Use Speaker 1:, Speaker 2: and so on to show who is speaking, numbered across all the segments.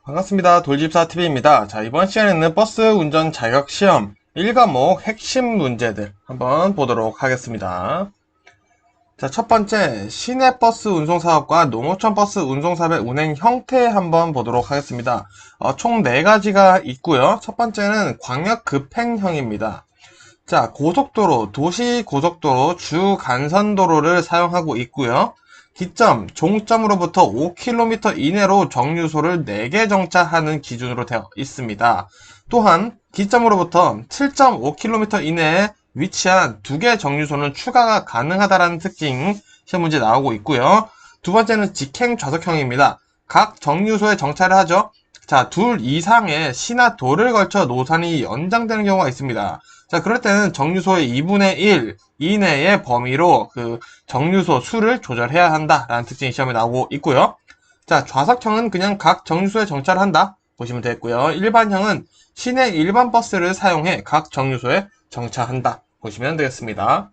Speaker 1: 반갑습니다. 돌집사TV입니다. 자, 이번 시간에는 버스 운전 자격 시험 1과목 핵심 문제들 한번 보도록 하겠습니다. 자, 첫 번째, 시내버스 운송사업과 농어촌 버스 운송사업의 운행 형태 한번 보도록 하겠습니다. 총 4가지가 있고요. 첫 번째는 광역급행형입니다. 자, 고속도로, 도시고속도로, 주간선도로를 사용하고 있고요. 기점, 종점으로부터 5km 이내로 정류소를 4개 정차하는 기준으로 되어 있습니다. 또한 기점으로부터 7.5km 이내에 위치한 2개 정류소는 추가가 가능하다는 특징 시험 문제 나오고 있고요. 두 번째는 직행 좌석형입니다. 각 정류소에 정차를 하죠. 자, 둘 이상의 시나 도를 걸쳐 노선이 연장되는 경우가 있습니다. 자, 그럴 때는 정류소의 2분의 1 이내의 범위로 그 정류소 수를 조절해야 한다라는 특징이 시험에 나오고 있고요. 자, 좌석형은 그냥 각 정류소에 정차를 한다 보시면 되겠고요. 일반형은 시내 일반 버스를 사용해 각 정류소에 정차한다 보시면 되겠습니다.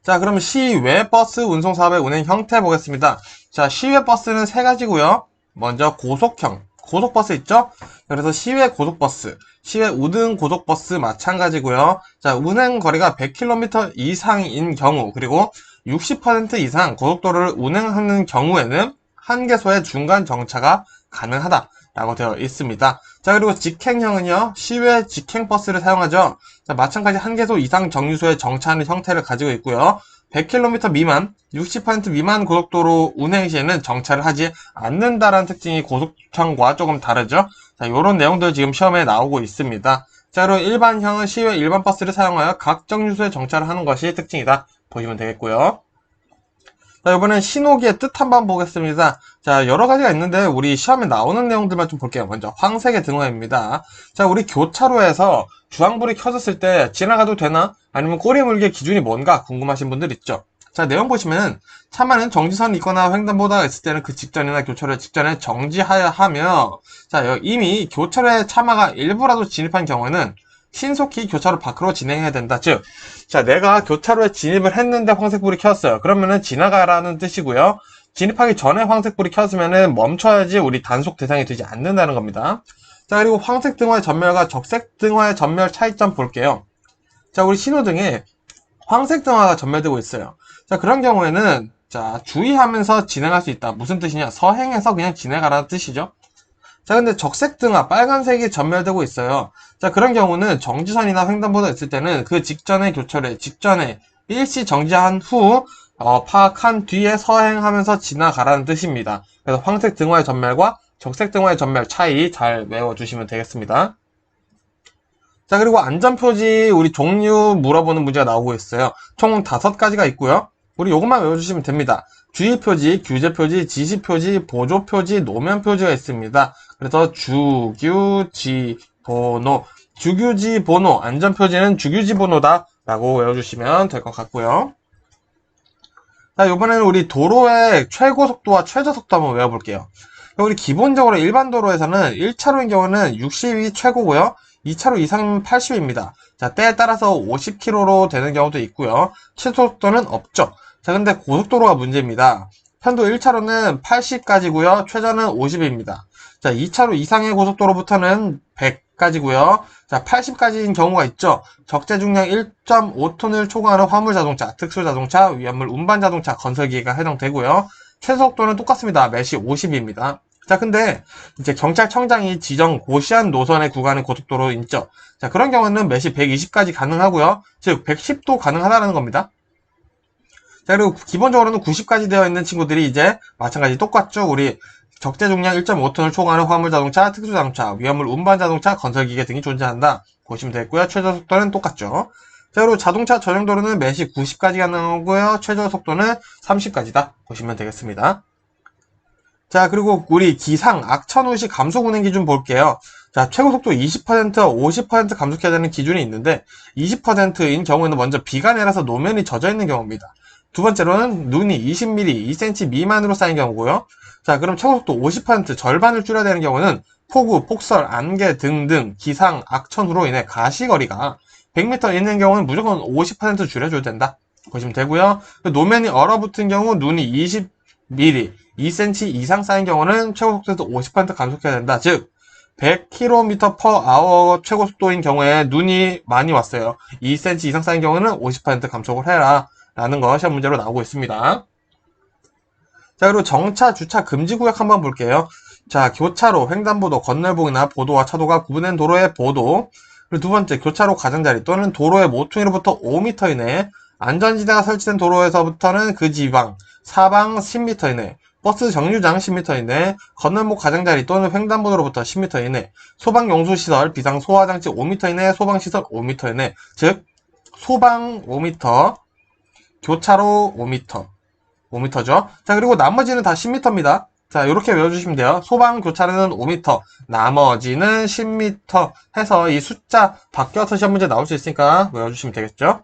Speaker 1: 자, 그럼 시외 버스 운송 사업의 운행 형태 보겠습니다. 자, 시외 버스는 3가지고요. 먼저 고속형, 고속버스 있죠? 그래서 시외 고속버스, 시외 우등 고속버스 마찬가지고요. 자, 운행 거리가 100km 이상인 경우, 그리고 60% 이상 고속도로를 운행하는 경우에는 한 개소의 중간 정차가 가능하다라고 되어 있습니다. 자, 그리고 직행형은요, 시외 직행버스를 사용하죠. 자, 마찬가지 한 개소 이상 정류소에 정차하는 형태를 가지고 있고요. 100km 미만, 60% 미만 고속도로 운행 시에는 정차를 하지 않는다라는 특징이 고속형과 조금 다르죠. 자, 요런 내용들 지금 시험에 나오고 있습니다. 자, 그리고 일반형은 시외 일반 버스를 사용하여 각 정류소에 정차를 하는 것이 특징이다 보시면 되겠고요. 자, 이번엔 신호기의 뜻 한번 보겠습니다. 자, 여러 가지가 있는데 우리 시험에 나오는 내용들만 좀 볼게요. 먼저 황색의 등화입니다. 자, 우리 교차로에서 주황불이 켜졌을 때 지나가도 되나? 아니면 꼬리 물기의 기준이 뭔가 궁금하신 분들 있죠? 자, 내용 보시면 차만은 정지선이 있거나 횡단보도가 있을 때는 그 직전이나 교차로 직전에 정지하여 하며, 자, 이미 교차로에 차마가 일부라도 진입한 경우에는 신속히 교차로 밖으로 진행해야 된다. 즉, 자, 내가 교차로에 진입을 했는데 황색불이 켰어요. 그러면은 지나가라는 뜻이고요. 진입하기 전에 황색불이 켰으면은 멈춰야지 우리 단속 대상이 되지 않는다는 겁니다. 자, 그리고 황색 등화의 전멸과 적색 등화의 전멸 차이점 볼게요. 자, 우리 신호등에 황색 등화가 전멸되고 있어요. 자, 그런 경우에는 자, 주의하면서 진행할 수 있다. 무슨 뜻이냐? 서행해서 그냥 진행하라는 뜻이죠. 자, 근데 적색 등화, 빨간색이 전멸되고 있어요. 자, 그런 경우는 정지선이나 횡단보도가 있을 때는 그 직전의 교차로에, 직전에 일시 정지한 후, 파악한 뒤에 서행하면서 지나가라는 뜻입니다. 그래서 황색 등화의 전멸과 적색 등화의 전멸 차이 잘 외워주시면 되겠습니다. 자, 그리고 안전표지 우리 종류 물어보는 문제가 나오고 있어요. 총 5가지가 있고요. 우리 요것만 외워주시면 됩니다. 주의표지, 규제표지, 지시표지, 보조표지, 노면표지가 있습니다. 그래서 주규지 번호, 주규지 번호, 안전표지는 주규지 번호다 라고 외워주시면 될 것 같고요. 자, 이번에는 우리 도로의 최고속도와 최저속도 한번 외워볼게요. 우리 기본적으로 일반 도로에서는 1차로인 경우는 60이 최고고요. 2차로 이상이면 80입니다. 자, 때에 따라서 50km로 되는 경우도 있고요. 최소속도는 없죠. 자, 근데 고속도로가 문제입니다. 편도 1차로는 80까지고요. 최저는 50입니다. 자, 2차로 이상의 고속도로부터는 100까지고요. 자, 80까지인 경우가 있죠. 적재 중량 1.5톤을 초과하는 화물자동차, 특수자동차, 위험물 운반자동차, 건설기계가 해당되고요. 최소속도는 똑같습니다. 매시 50입니다. 자, 근데 이제 경찰청장이 지정 고시한 노선의 구간의 고속도로 있죠. 자, 그런 경우는 매시 120까지 가능하고요. 즉 110도 가능하다는 겁니다. 자, 그리고 기본적으로는 90까지 되어 있는 친구들이 이제 마찬가지 똑같죠. 우리 적재 중량 1.5톤을 초과하는 화물자동차, 특수자동차, 위험물 운반자동차, 건설기계 등이 존재한다 보시면 되겠고요. 최저속도는 똑같죠. 자, 그리고 자동차 전용도로는 매시 90까지 가능하고요. 최저속도는 30까지다 보시면 되겠습니다. 자, 그리고 우리 기상, 악천후시 감속 운행 기준 볼게요. 자, 최고속도 20%, 50% 감속해야 되는 기준이 있는데 20%인 경우에는 먼저 비가 내려서 노면이 젖어 있는 경우입니다. 두 번째로는 눈이 20mm, 2cm 미만으로 쌓인 경우고요. 자, 그럼 최고속도 50% 절반을 줄여야 되는 경우는 폭우, 폭설, 안개 등등 기상, 악천후로 인해 가시거리가 100m 있는 경우는 무조건 50% 줄여줘야 된다 보시면 되고요. 노면이 얼어붙은 경우 눈이 20mm, 2cm 이상 쌓인 경우는 최고 속도에서 50% 감속해야 된다. 즉 100km/h 최고 속도인 경우에 눈이 많이 왔어요. 2cm 이상 쌓인 경우는 50% 감속을 해라 라는 거 시험 문제로 나오고 있습니다. 자, 그리고 정차, 주차 금지 구역 한번 볼게요. 자, 교차로, 횡단보도, 건널봉이나 보도와 차도가 구분된 도로의 보도. 그리고 두 번째, 교차로 가장자리 또는 도로의 모퉁이로부터 5m 이내, 안전지대가 설치된 도로에서부터는 그 지방, 사방 10m 이내, 버스 정류장 10m 이내, 건널목 가장자리 또는 횡단보도로부터 10m 이내, 소방용수시설, 비상소화장치 5m 이내, 소방시설 5m 이내, 즉, 소방 5m, 교차로 5m죠. 자, 그리고 나머지는 다 10m입니다. 자, 이렇게 외워주시면 돼요. 소방 교차로는 5m, 나머지는 10m 해서 이 숫자 바뀌어서 시험 문제 나올 수 있으니까 외워주시면 되겠죠.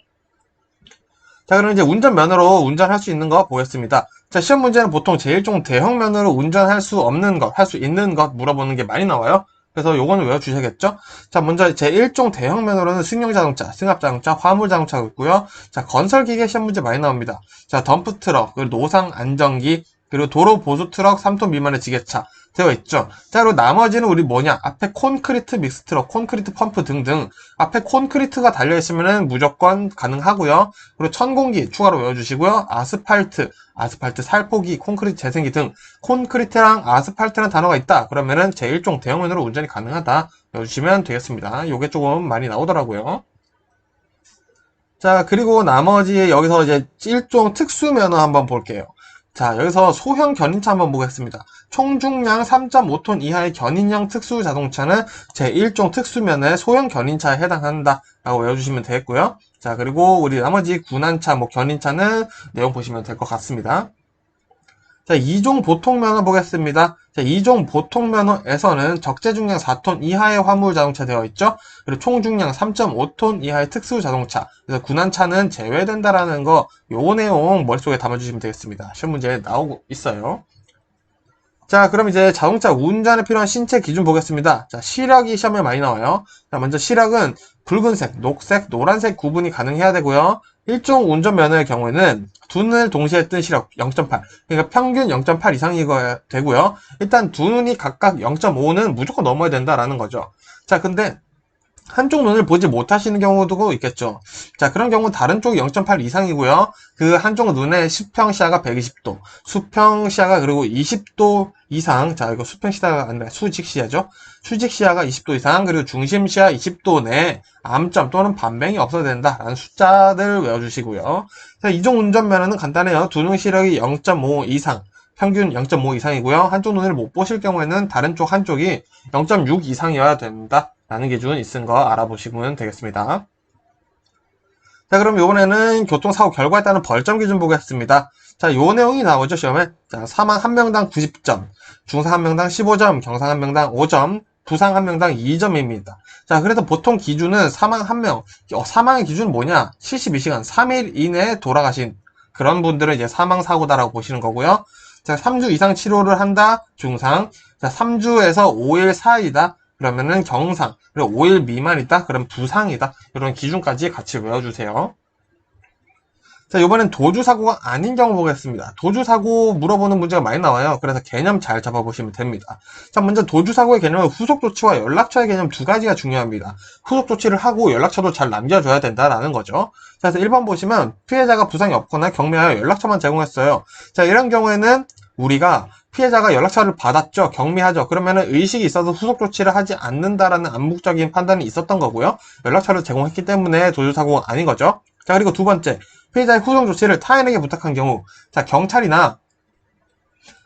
Speaker 1: 자, 그럼 이제 운전면허로 운전할 수 있는 거 보겠습니다. 자, 시험 문제는 보통 제1종 대형면허로 운전할 수 없는 것, 할 수 있는 것 물어보는 게 많이 나와요. 그래서 요거는 외워주셔야겠죠? 자, 먼저 제1종 대형면허로는 승용자동차, 승합자동차, 화물자동차가 있고요. 자, 건설기계 시험 문제 많이 나옵니다. 자, 덤프트럭, 그리고 노상안전기, 그리고 도로보수트럭 3톤 미만의 지게차 되어 있죠. 자, 그리고 나머지는 우리 뭐냐? 앞에 콘크리트 믹스트럭, 콘크리트 펌프 등등 앞에 콘크리트가 달려있으면 무조건 가능하고요. 그리고 천공기 추가로 외워주시고요. 아스팔트 살포기, 콘크리트 재생기 등 콘크리트랑 아스팔트라는 단어가 있다. 그러면은 제1종 대형면허로 운전이 가능하다. 외워주시면 되겠습니다. 요게 조금 많이 나오더라고요. 자, 그리고 나머지 여기서 이제 1종 특수면허 한번 볼게요. 자, 여기서 소형 견인차 한번 보겠습니다. 총중량 3.5톤 이하의 견인형 특수 자동차는 제1종 특수면허의 소형 견인차에 해당한다 라고 외워주시면 되겠고요. 자, 그리고 우리 나머지 군안차, 견인차는 내용 보시면 될 것 같습니다. 자, 2종 보통면허 보겠습니다. 자, 2종 보통면허에서는 적재중량 4톤 이하의 화물 자동차 되어 있죠. 그리고 총중량 3.5톤 이하의 특수 자동차. 그래서 군안차는 제외된다라는 거, 요 내용 머릿속에 담아주시면 되겠습니다. 시험 문제에 나오고 있어요. 자, 그럼 이제 자동차 운전에 필요한 신체 기준 보겠습니다. 자, 시력이 시험에 많이 나와요. 자, 먼저 시력은 붉은색, 녹색, 노란색 구분이 가능해야 되고요. 1종 운전면허의 경우에는 두 눈을 동시에 뜬 시력 0.8, 그러니까 평균 0.8 이상이 되고요. 일단 두 눈이 각각 0.5는 무조건 넘어야 된다라는 거죠. 자, 근데 한쪽 눈을 보지 못하시는 경우도 있겠죠. 자, 그런 경우 다른 쪽이 0.8 이상이고요. 그 한쪽 눈의 수평 시야가 120도, 수평 시야가 그리고 20도 이상, 자, 이거 수평 시야가 아니라 수직 시야죠. 수직 시야가 20도 이상, 그리고 중심 시야 20도 내에 암점 또는 반뱅이 없어야 된다라는 숫자들 외워주시고요. 자, 이종 운전면허는 간단해요. 두 눈 시력이 0.5 이상, 평균 0.5 이상이고요. 한쪽 눈을 못 보실 경우에는 다른 쪽 한쪽이 0.6 이상이어야 된다. 라는 기준 있은 거 알아보시면 되겠습니다. 자, 그럼 이번에는 교통사고 결과에 따른 벌점 기준 보겠습니다. 자, 요 내용이 나오죠, 시험에. 자, 사망 1명당 90점, 중상 1명당 15점, 경상 1명당 5점, 부상 1명당 2점입니다. 자, 그래서 보통 기준은 사망 1명, 사망의 기준은 뭐냐? 72시간, 3일 이내에 돌아가신 그런 분들은 이제 사망사고다라고 보시는 거고요. 자, 3주 이상 치료를 한다, 중상. 자, 3주에서 5일 사이다. 그러면은 경상, 그리고 5일 미만이다? 그럼 부상이다. 이런 기준까지 같이 외워주세요. 자, 이번엔 도주사고가 아닌 경우 보겠습니다. 도주사고 물어보는 문제가 많이 나와요. 그래서 개념 잘 잡아보시면 됩니다. 자, 먼저 도주사고의 개념은 후속조치와 연락처의 개념 두 가지가 중요합니다. 후속조치를 하고 연락처도 잘 남겨줘야 된다라는 거죠. 자, 그래서 1번 보시면 피해자가 부상이 없거나 경미하여 연락처만 제공했어요. 자, 이런 경우에는 우리가 피해자가 연락처를 받았죠. 경미하죠. 그러면은 의식이 있어서 후속 조치를 하지 않는다라는 암묵적인 판단이 있었던 거고요. 연락처를 제공했기 때문에 도주사고가 아닌 거죠. 자, 그리고 두 번째, 피해자의 후속 조치를 타인에게 부탁한 경우, 자, 경찰이나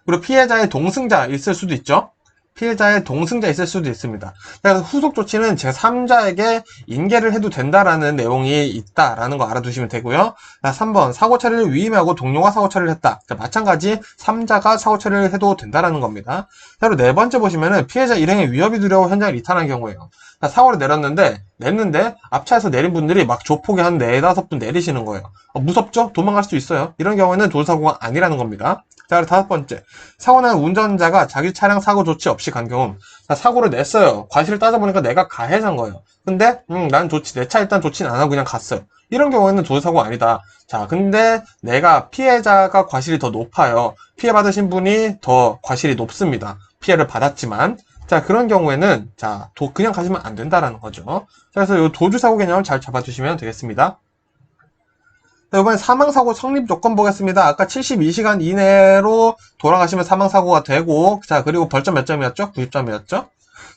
Speaker 1: 그리고 피해자의 동승자 있을 수도 있죠. 피해자의 동승자 있을 수도 있습니다. 그래서 후속 조치는 제3자에게 인계를 해도 된다라는 내용이 있다라는 거 알아두시면 되고요. 자, 3번 사고 처리를 위임하고 동료가 사고 처리를 했다. 자, 마찬가지 3자가 사고 처리를 해도 된다라는 겁니다. 자, 그리고 네 번째 보시면은 피해자 일행의 위협이 두려워 현장을 이탈한 경우예요. 자, 사고를 냈는데 앞차에서 내린 분들이 막 조폭이 한 4, 5분 내리시는 거예요. 무섭죠? 도망갈 수도 있어요. 이런 경우에는 도주사고가 아니라는 겁니다. 자, 그리고 다섯 번째. 사고 난 운전자가 자기 차량 사고 조치 없이 간 경우. 자, 사고를 냈어요. 과실을 따져보니까 내가 가해자인 거예요. 근데, 난 조치, 내 차 일단 조치는 안 하고 그냥 갔어요. 이런 경우에는 도주사고 아니다. 자, 근데 내가 피해자가 과실이 더 높아요. 피해받으신 분이 더 과실이 높습니다. 피해를 받았지만. 자, 그런 경우에는, 자, 그냥 가시면 안 된다라는 거죠. 자, 그래서 이 도주사고 개념을 잘 잡아주시면 되겠습니다. 자, 이번엔 사망사고 성립 조건 보겠습니다. 아까 72시간 이내로 돌아가시면 사망사고가 되고, 자, 그리고 벌점 몇 점이었죠? 90점이었죠?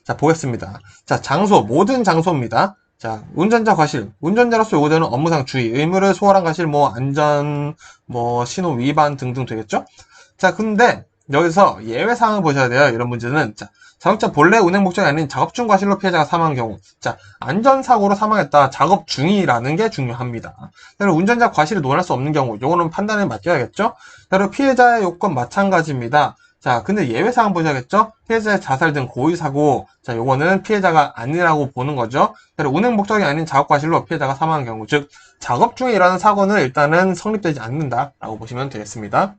Speaker 1: 자, 보겠습니다. 자, 장소, 모든 장소입니다. 자, 운전자 과실. 운전자로서 요구되는 업무상 주의, 의무를 소홀한 과실, 안전, 신호 위반 등등 되겠죠? 자, 근데 여기서 예외사항을 보셔야 돼요. 이런 문제는. 자, 자동차 본래 운행 목적이 아닌 작업 중 과실로 피해자가 사망한 경우. 자, 안전사고로 사망했다. 작업 중이라는 게 중요합니다. 그리고 운전자 과실을 논할 수 없는 경우. 요거는 판단에 맡겨야겠죠? 그리고 피해자의 요건 마찬가지입니다. 자, 근데 예외사항 보셔야겠죠? 피해자의 자살 등 고의사고. 자, 요거는 피해자가 아니라고 보는 거죠. 그리고 운행 목적이 아닌 작업 과실로 피해자가 사망한 경우. 즉, 작업 중에 일어나는 사고는 일단은 성립되지 않는다라고 보시면 되겠습니다.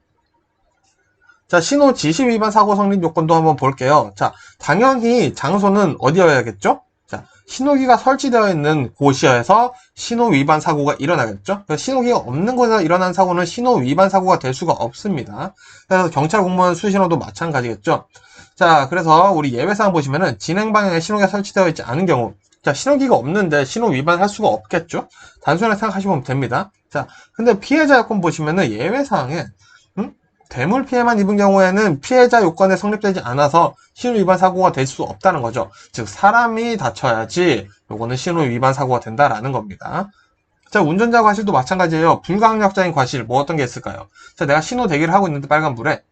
Speaker 1: 자, 신호 지시 위반 사고 성립 요건도 한번 볼게요. 자, 당연히 장소는 어디여야겠죠? 자, 신호기가 설치되어 있는 곳이어서 신호 위반 사고가 일어나겠죠? 신호기가 없는 곳에서 일어난 사고는 신호 위반 사고가 될 수가 없습니다. 그래서 경찰 공무원 수신호도 마찬가지겠죠? 자, 그래서 우리 예외사항 보시면은 진행 방향에 신호기가 설치되어 있지 않은 경우. 자, 신호기가 없는데 신호 위반할 수가 없겠죠? 단순하게 생각하시면 됩니다. 자, 근데 피해자 요건 보시면은 예외사항에 대물 피해만 입은 경우에는 피해자 요건에 성립되지 않아서 신호 위반 사고가 될 수 없다는 거죠. 즉 사람이 다쳐야지 요거는 신호 위반 사고가 된다라는 겁니다. 자, 운전자 과실도 마찬가지예요. 불가항력적인 과실 어떤 게 있을까요? 자, 내가 신호 대기를 하고 있는데 빨간불에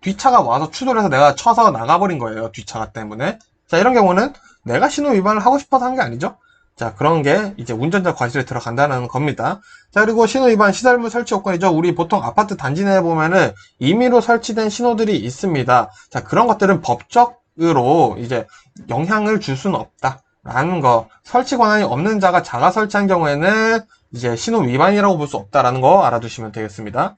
Speaker 1: 뒤차가 와서 추돌해서 내가 쳐서 나가버린 거예요. 뒤차가 때문에. 자, 이런 경우는 내가 신호 위반을 하고 싶어서 한 게 아니죠. 자, 그런 게 이제 운전자 과실에 들어간다는 겁니다. 자, 그리고 신호 위반 시설물 설치 요건이죠. 우리 보통 아파트 단지 내에 보면은 임의로 설치된 신호들이 있습니다. 자, 그런 것들은 법적으로 이제 영향을 줄 수는 없다라는 거. 설치 권한이 없는 자가 자가 설치한 경우에는 이제 신호 위반이라고 볼 수 없다라는 거 알아두시면 되겠습니다.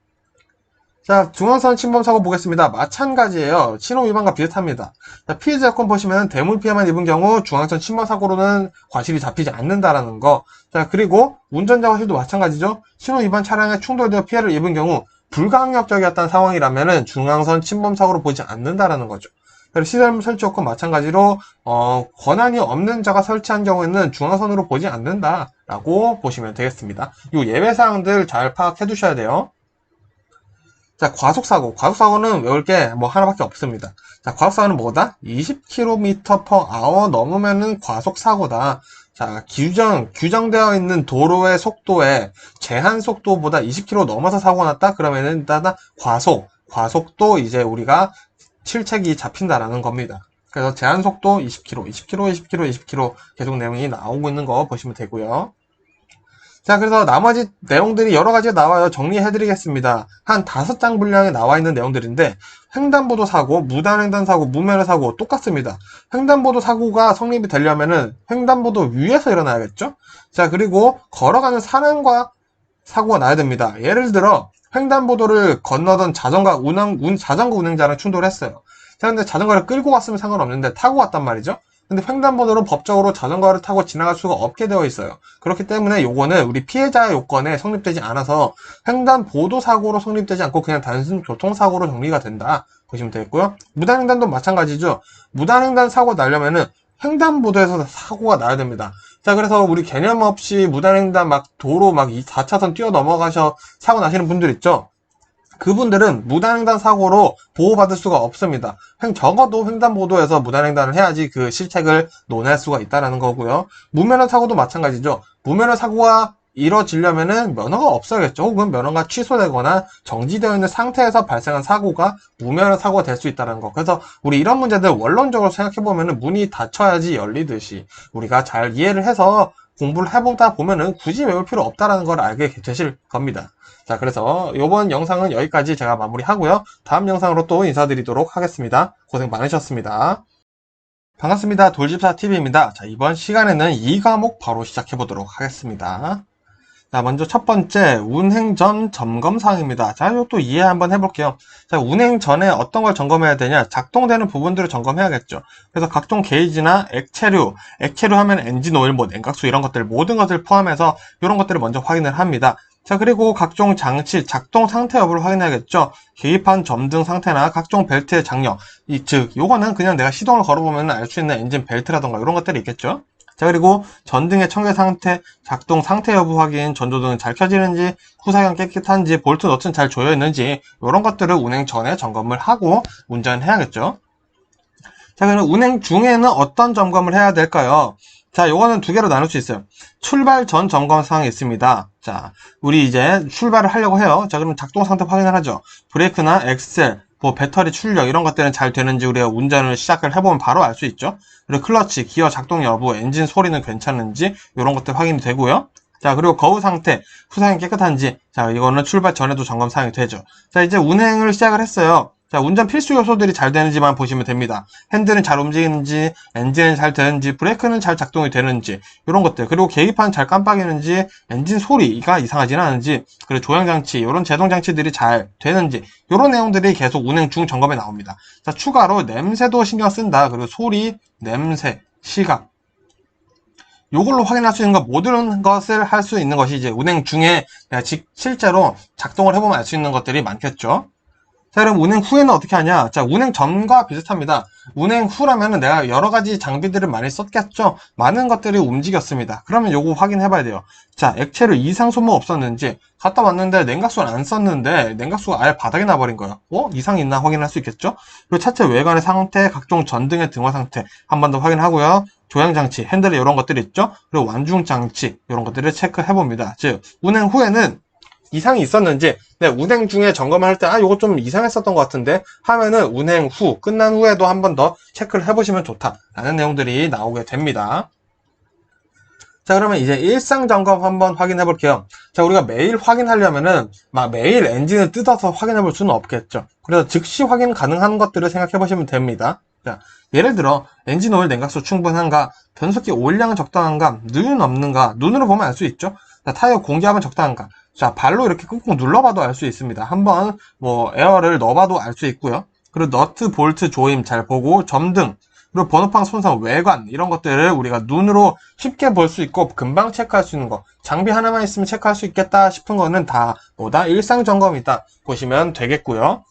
Speaker 1: 자, 중앙선 침범 사고 보겠습니다. 마찬가지예요. 신호 위반과 비슷합니다. 자, 피해자 요건 보시면 대물 피해만 입은 경우 중앙선 침범 사고로는 과실이 잡히지 않는다라는 거. 자, 그리고 운전자 과실도 마찬가지죠. 신호 위반 차량에 충돌되어 피해를 입은 경우 불가항력적이었던 상황이라면은 중앙선 침범 사고로 보지 않는다라는 거죠. 그리고 시설물 설치 요건 마찬가지로 권한이 없는 자가 설치한 경우에는 중앙선으로 보지 않는다라고 보시면 되겠습니다. 이 예외 사항들 잘 파악해 두셔야 돼요. 자, 과속사고. 과속사고는 외울 게 하나밖에 없습니다. 자, 과속사고는 뭐다? 20km/h 넘으면은 과속사고다. 자, 규정되어 있는 도로의 속도에 제한 속도보다 20km 넘어서 사고가 났다? 그러면은 일단 과속도 이제 우리가 실책이 잡힌다라는 겁니다. 그래서 제한 속도 20km, 20km 계속 내용이 나오고 있는 거 보시면 되고요. 자, 그래서 나머지 내용들이 여러 가지가 나와요. 정리해드리겠습니다. 한 5장 분량에 나와 있는 내용들인데, 횡단보도 사고, 무단횡단 사고, 무면허 사고 똑같습니다. 횡단보도 사고가 성립이 되려면은 횡단보도 위에서 일어나야겠죠? 자, 그리고 걸어가는 사람과 사고가 나야 됩니다. 예를 들어, 횡단보도를 건너던 자전거 운행자랑 충돌했어요. 자, 근데 자전거를 끌고 갔으면 상관없는데 타고 갔단 말이죠? 근데 횡단보도는 법적으로 자전거를 타고 지나갈 수가 없게 되어 있어요. 그렇기 때문에 요거는 우리 피해자 요건에 성립되지 않아서 횡단보도 사고로 성립되지 않고 그냥 단순 교통사고로 정리가 된다 보시면 되겠고요. 무단횡단도 마찬가지죠. 무단횡단 사고 나려면은 횡단보도에서 사고가 나야 됩니다. 자, 그래서 우리 개념 없이 무단횡단 도로 4차선 뛰어 넘어가셔 사고 나시는 분들 있죠. 그분들은 무단횡단 사고로 보호받을 수가 없습니다. 적어도 횡단보도에서 무단횡단을 해야지 그 실책을 논할 수가 있다는 거고요. 무면허 사고도 마찬가지죠. 무면허 사고가 이뤄지려면은 면허가 없어야겠죠. 혹은 면허가 취소되거나 정지되어 있는 상태에서 발생한 사고가 무면허 사고가 될 수 있다는 거. 그래서 우리 이런 문제들 원론적으로 생각해보면은 문이 닫혀야지 열리듯이 우리가 잘 이해를 해서 공부를 해보다 보면은 굳이 외울 필요 없다는 걸 알게 되실 겁니다. 자, 그래서 이번 영상은 여기까지 제가 마무리하고요. 다음 영상으로 또 인사드리도록 하겠습니다. 고생 많으셨습니다. 반갑습니다. 돌집사TV입니다. 자, 이번 시간에는 이 과목 바로 시작해보도록 하겠습니다. 자, 먼저 첫 번째, 운행 전 점검 사항입니다. 자, 이것도 이해 한번 해볼게요. 자, 운행 전에 어떤 걸 점검해야 되냐? 작동되는 부분들을 점검해야겠죠. 그래서 각종 게이지나 액체류 하면 엔진 오일, 뭐 냉각수 이런 것들, 모든 것을 포함해서 이런 것들을 먼저 확인을 합니다. 자, 그리고 각종 장치, 작동 상태 여부를 확인해야겠죠. 계기판 점등 상태나 각종 벨트의 장력, 즉, 요거는 그냥 내가 시동을 걸어보면 알 수 있는 엔진 벨트라던가 이런 것들이 있겠죠. 자, 그리고 전등의 청결 상태, 작동 상태 여부 확인, 전조등은 잘 켜지는지, 후사경 깨끗한지, 볼트 너트는 잘 조여 있는지 이런 것들을 운행 전에 점검을 하고 운전해야겠죠. 자, 그럼 운행 중에는 어떤 점검을 해야 될까요? 자, 요거는 두 개로 나눌 수 있어요. 출발 전 점검 사항이 있습니다. 자, 우리 이제 출발을 하려고 해요. 자, 그럼 작동 상태 확인을 하죠. 브레이크나 엑셀, 뭐 배터리 출력 이런 것들은 잘 되는지 우리가 운전을 시작을 해보면 바로 알 수 있죠. 그리고 클러치, 기어 작동 여부, 엔진 소리는 괜찮은지 이런 것들 확인이 되고요. 자, 그리고 거우 상태, 후상이 깨끗한지, 자, 이거는 출발 전에도 점검 사항이 되죠. 자, 이제 운행을 시작을 했어요. 자, 운전 필수 요소들이 잘 되는지만 보시면 됩니다. 핸들은 잘 움직이는지, 엔진은 잘 되는지, 브레이크는 잘 작동이 되는지, 이런 것들. 그리고 계기판 잘 깜빡이는지, 엔진 소리가 이상하지는 않은지, 그리고 조향장치, 이런 제동장치들이 잘 되는지, 이런 내용들이 계속 운행 중 점검에 나옵니다. 자, 추가로 냄새도 신경 쓴다. 그리고 소리, 냄새, 시각. 요걸로 확인할 수 있는 것, 모든 것을 할 수 있는 것이 이제 운행 중에 내가 실제로 작동을 해보면 알 수 있는 것들이 많겠죠. 자, 그럼 운행 후에는 어떻게 하냐? 자, 운행 전과 비슷합니다. 운행 후라면은 내가 여러 가지 장비들을 많이 썼겠죠? 많은 것들이 움직였습니다. 그러면 요거 확인해 봐야 돼요. 자, 액체를 이상 소모 없었는지, 갔다 왔는데 냉각수를 안 썼는데 냉각수가 아예 바닥에 나버린 거예요. 이상이 있나 확인할 수 있겠죠? 그리고 차체 외관의 상태, 각종 전등의 등화 상태 한 번 더 확인하고요. 조향장치, 핸들에 이런 것들이 있죠? 그리고 완중장치, 이런 것들을 체크해 봅니다. 즉, 운행 후에는 이상이 있었는지, 네, 운행 중에 점검을 할 때, 요거 좀 이상했었던 것 같은데, 하면은 운행 후, 끝난 후에도 한 번 더 체크를 해보시면 좋다라는 내용들이 나오게 됩니다. 자, 그러면 이제 일상 점검 한번 확인해 볼게요. 자, 우리가 매일 확인하려면은, 막 매일 엔진을 뜯어서 확인해 볼 수는 없겠죠. 그래서 즉시 확인 가능한 것들을 생각해 보시면 됩니다. 자, 예를 들어, 엔진 오일 냉각수 충분한가, 변속기 오일량은 적당한가, 누유는 없는가, 눈으로 보면 알 수 있죠. 자, 타이어 공기압은 적당한가. 자, 발로 이렇게 꾹꾹 눌러봐도 알 수 있습니다. 한번 뭐 에어를 넣어봐도 알 수 있고요. 그리고 너트, 볼트 조임 잘 보고, 점등, 그리고 번호판 손상, 외관 이런 것들을 우리가 눈으로 쉽게 볼 수 있고 금방 체크할 수 있는 거, 장비 하나만 있으면 체크할 수 있겠다 싶은 거는 다 뭐다? 일상 점검이다 보시면 되겠고요.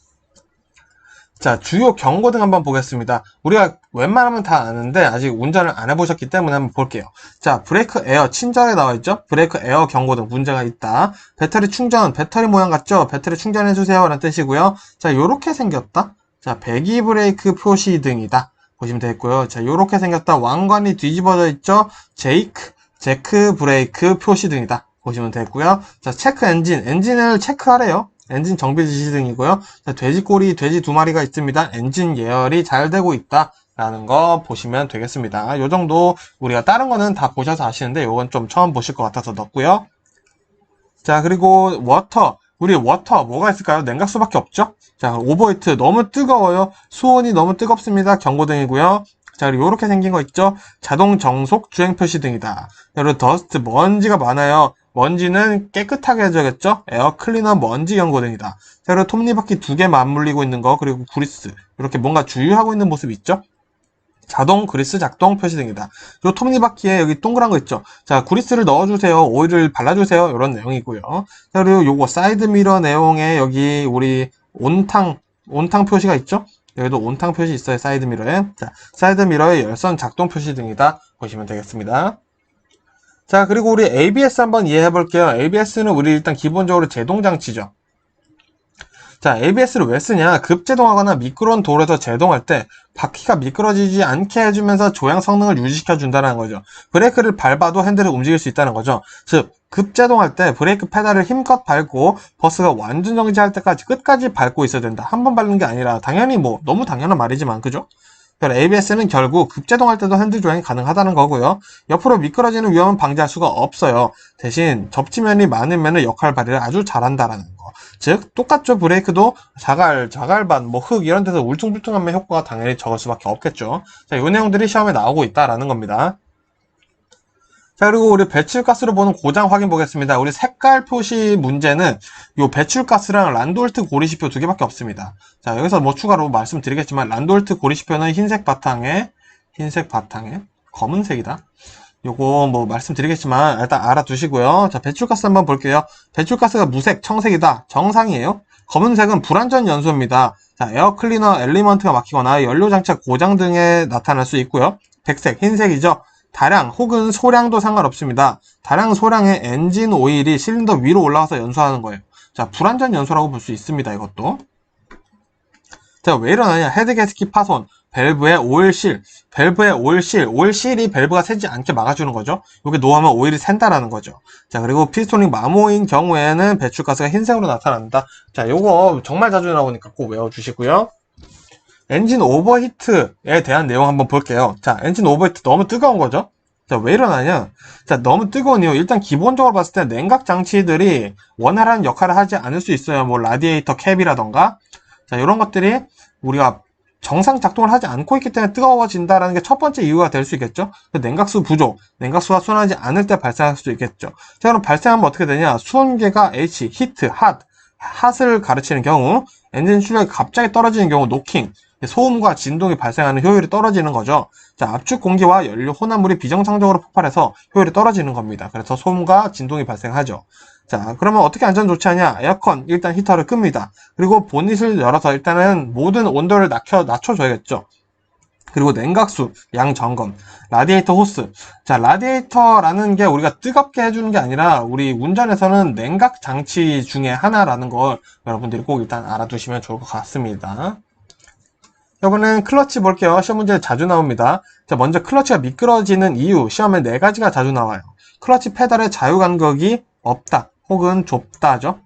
Speaker 1: 자, 주요 경고등 한번 보겠습니다. 우리가 웬만하면 다 아는데 아직 운전을 안 해보셨기 때문에 한번 볼게요. 자, 브레이크 에어 친절하게 나와있죠? 브레이크 에어 경고등 문제가 있다. 배터리 충전, 배터리 모양 같죠? 배터리 충전해주세요 라는 뜻이고요. 자, 요렇게 생겼다. 자, 배기 브레이크 표시 등이다 보시면 되겠고요. 자, 요렇게 생겼다. 왕관이 뒤집어져 있죠? 제크 브레이크 표시 등이다 보시면 되겠고요. 자, 체크 엔진을 체크하래요. 엔진 정비 지시 등이고요. 자, 돼지꼬리, 돼지 두 마리가 있습니다. 엔진 예열이 잘 되고 있다 라는 거 보시면 되겠습니다. 요 정도 우리가 다른 거는 다 보셔서 아시는데 요건 좀 처음 보실 것 같아서 넣었고요. 자, 그리고 우리 워터 뭐가 있을까요? 냉각수밖에 없죠? 자, 오버히트 너무 뜨거워요. 수온이 너무 뜨겁습니다. 경고등이고요. 자, 그리고 이렇게 생긴 거 있죠? 자동 정속 주행 표시 등이다. 그리고 더스트 먼지가 많아요. 먼지는 깨끗하게 해줘야겠죠? 에어 클리너 먼지 경고등이다. 자, 그리고 톱니바퀴 두 개 맞물리고 있는 거, 그리고 그리스 이렇게 뭔가 주유하고 있는 모습 있죠? 자동 그리스 작동 표시 등이다. 요 톱니바퀴에 여기 동그란 거 있죠? 자, 그리스를 넣어주세요. 오일을 발라주세요. 이런 내용이고요. 자, 그리고 요거 사이드 미러 내용에 여기 우리 온탕 표시가 있죠? 여기도 온탕 표시 있어요. 사이드 미러에. 자, 사이드 미러의 열선 작동 표시 등이다 보시면 되겠습니다. 자, 그리고 우리 ABS 한번 이해해 볼게요. ABS는 우리 일단 기본적으로 제동 장치죠. 자, ABS를 왜 쓰냐? 급제동하거나 미끄러운 도로에서 제동할 때 바퀴가 미끄러지지 않게 해주면서 조향 성능을 유지시켜 준다는 거죠. 브레이크를 밟아도 핸들을 움직일 수 있다는 거죠. 즉, 급제동할 때 브레이크 페달을 힘껏 밟고 버스가 완전 정지할 때까지 끝까지 밟고 있어야 된다. 한 번 밟는 게 아니라 당연히 너무 당연한 말이지만 그죠? ABS는 결국 급제동할 때도 핸들 조향이 가능하다는 거고요. 옆으로 미끄러지는 위험은 방지할 수가 없어요. 대신 접지면이 많으면 역할 발휘를 아주 잘한다라는 거. 즉 똑같죠. 브레이크도 자갈반, 흙 이런 데서 울퉁불퉁하면 효과가 당연히 적을 수밖에 없겠죠. 자, 이 내용들이 시험에 나오고 있다라는 겁니다. 자, 그리고 우리 배출가스로 보는 고장 확인 보겠습니다. 우리 색깔 표시 문제는 요 배출가스랑 란돌트 고리시표 두 개밖에 없습니다. 자, 여기서 뭐 추가로 말씀드리겠지만 란돌트 고리시표는 흰색 바탕에 검은색이다. 요거 뭐 말씀드리겠지만 일단 알아두시고요. 자, 배출가스 한번 볼게요. 배출가스가 무색, 청색이다. 정상이에요. 검은색은 불완전 연소입니다. 자, 에어클리너 엘리먼트가 막히거나 연료장치가 고장 등에 나타날 수 있고요. 백색, 흰색이죠. 다량 혹은 소량도 상관없습니다. 다량, 소량의 엔진 오일이 실린더 위로 올라가서 연소하는 거예요. 자, 불완전 연소라고 볼 수 있습니다. 이것도. 자, 왜 이러느냐? 헤드게스킷 파손, 밸브의 오일실, 오일실이 밸브가 새지 않게 막아주는 거죠. 이게 노하면 오일이 샌다라는 거죠. 자, 그리고 피스토닝 마모인 경우에는 배출가스가 흰색으로 나타난다. 자, 요거 정말 자주 나오니까 꼭 외워주시고요. 엔진 오버히트에 대한 내용 한번 볼게요. 자, 엔진 오버히트 너무 뜨거운 거죠? 자, 왜 일어나냐? 자, 너무 뜨거운 이유. 일단 기본적으로 봤을 때 냉각 장치들이 원활한 역할을 하지 않을 수 있어요. 뭐, 라디에이터 캡이라던가. 자, 이런 것들이 우리가 정상 작동을 하지 않고 있기 때문에 뜨거워진다라는 게 첫 번째 이유가 될 수 있겠죠. 냉각수 부족, 냉각수가 순환하지 않을 때 발생할 수도 있겠죠. 자, 그럼 발생하면 어떻게 되냐? 수온계가 H, 히트, 핫을 가르치는 경우, 엔진 출력이 갑자기 떨어지는 경우, 노킹, 소음과 진동이 발생하는 효율이 떨어지는 거죠. 자, 압축 공기와 연료 혼합물이 비정상적으로 폭발해서 효율이 떨어지는 겁니다. 그래서 소음과 진동이 발생하죠. 자, 그러면 어떻게 안전 조치하냐? 에어컨, 일단 히터를 끕니다. 그리고 보닛을 열어서 일단은 모든 온도를 낮춰줘야겠죠. 그리고 냉각수, 양 점검, 라디에이터 호스. 자, 라디에이터라는 게 우리가 뜨겁게 해주는 게 아니라 우리 운전에서는 냉각 장치 중에 하나라는 걸 여러분들이 꼭 일단 알아두시면 좋을 것 같습니다. 이번엔 클러치 볼게요. 시험 문제 자주 나옵니다. 자, 먼저 클러치가 미끄러지는 이유, 시험에 4가지가 자주 나와요. 클러치 페달의 자유 간격이 없다, 혹은 좁다죠.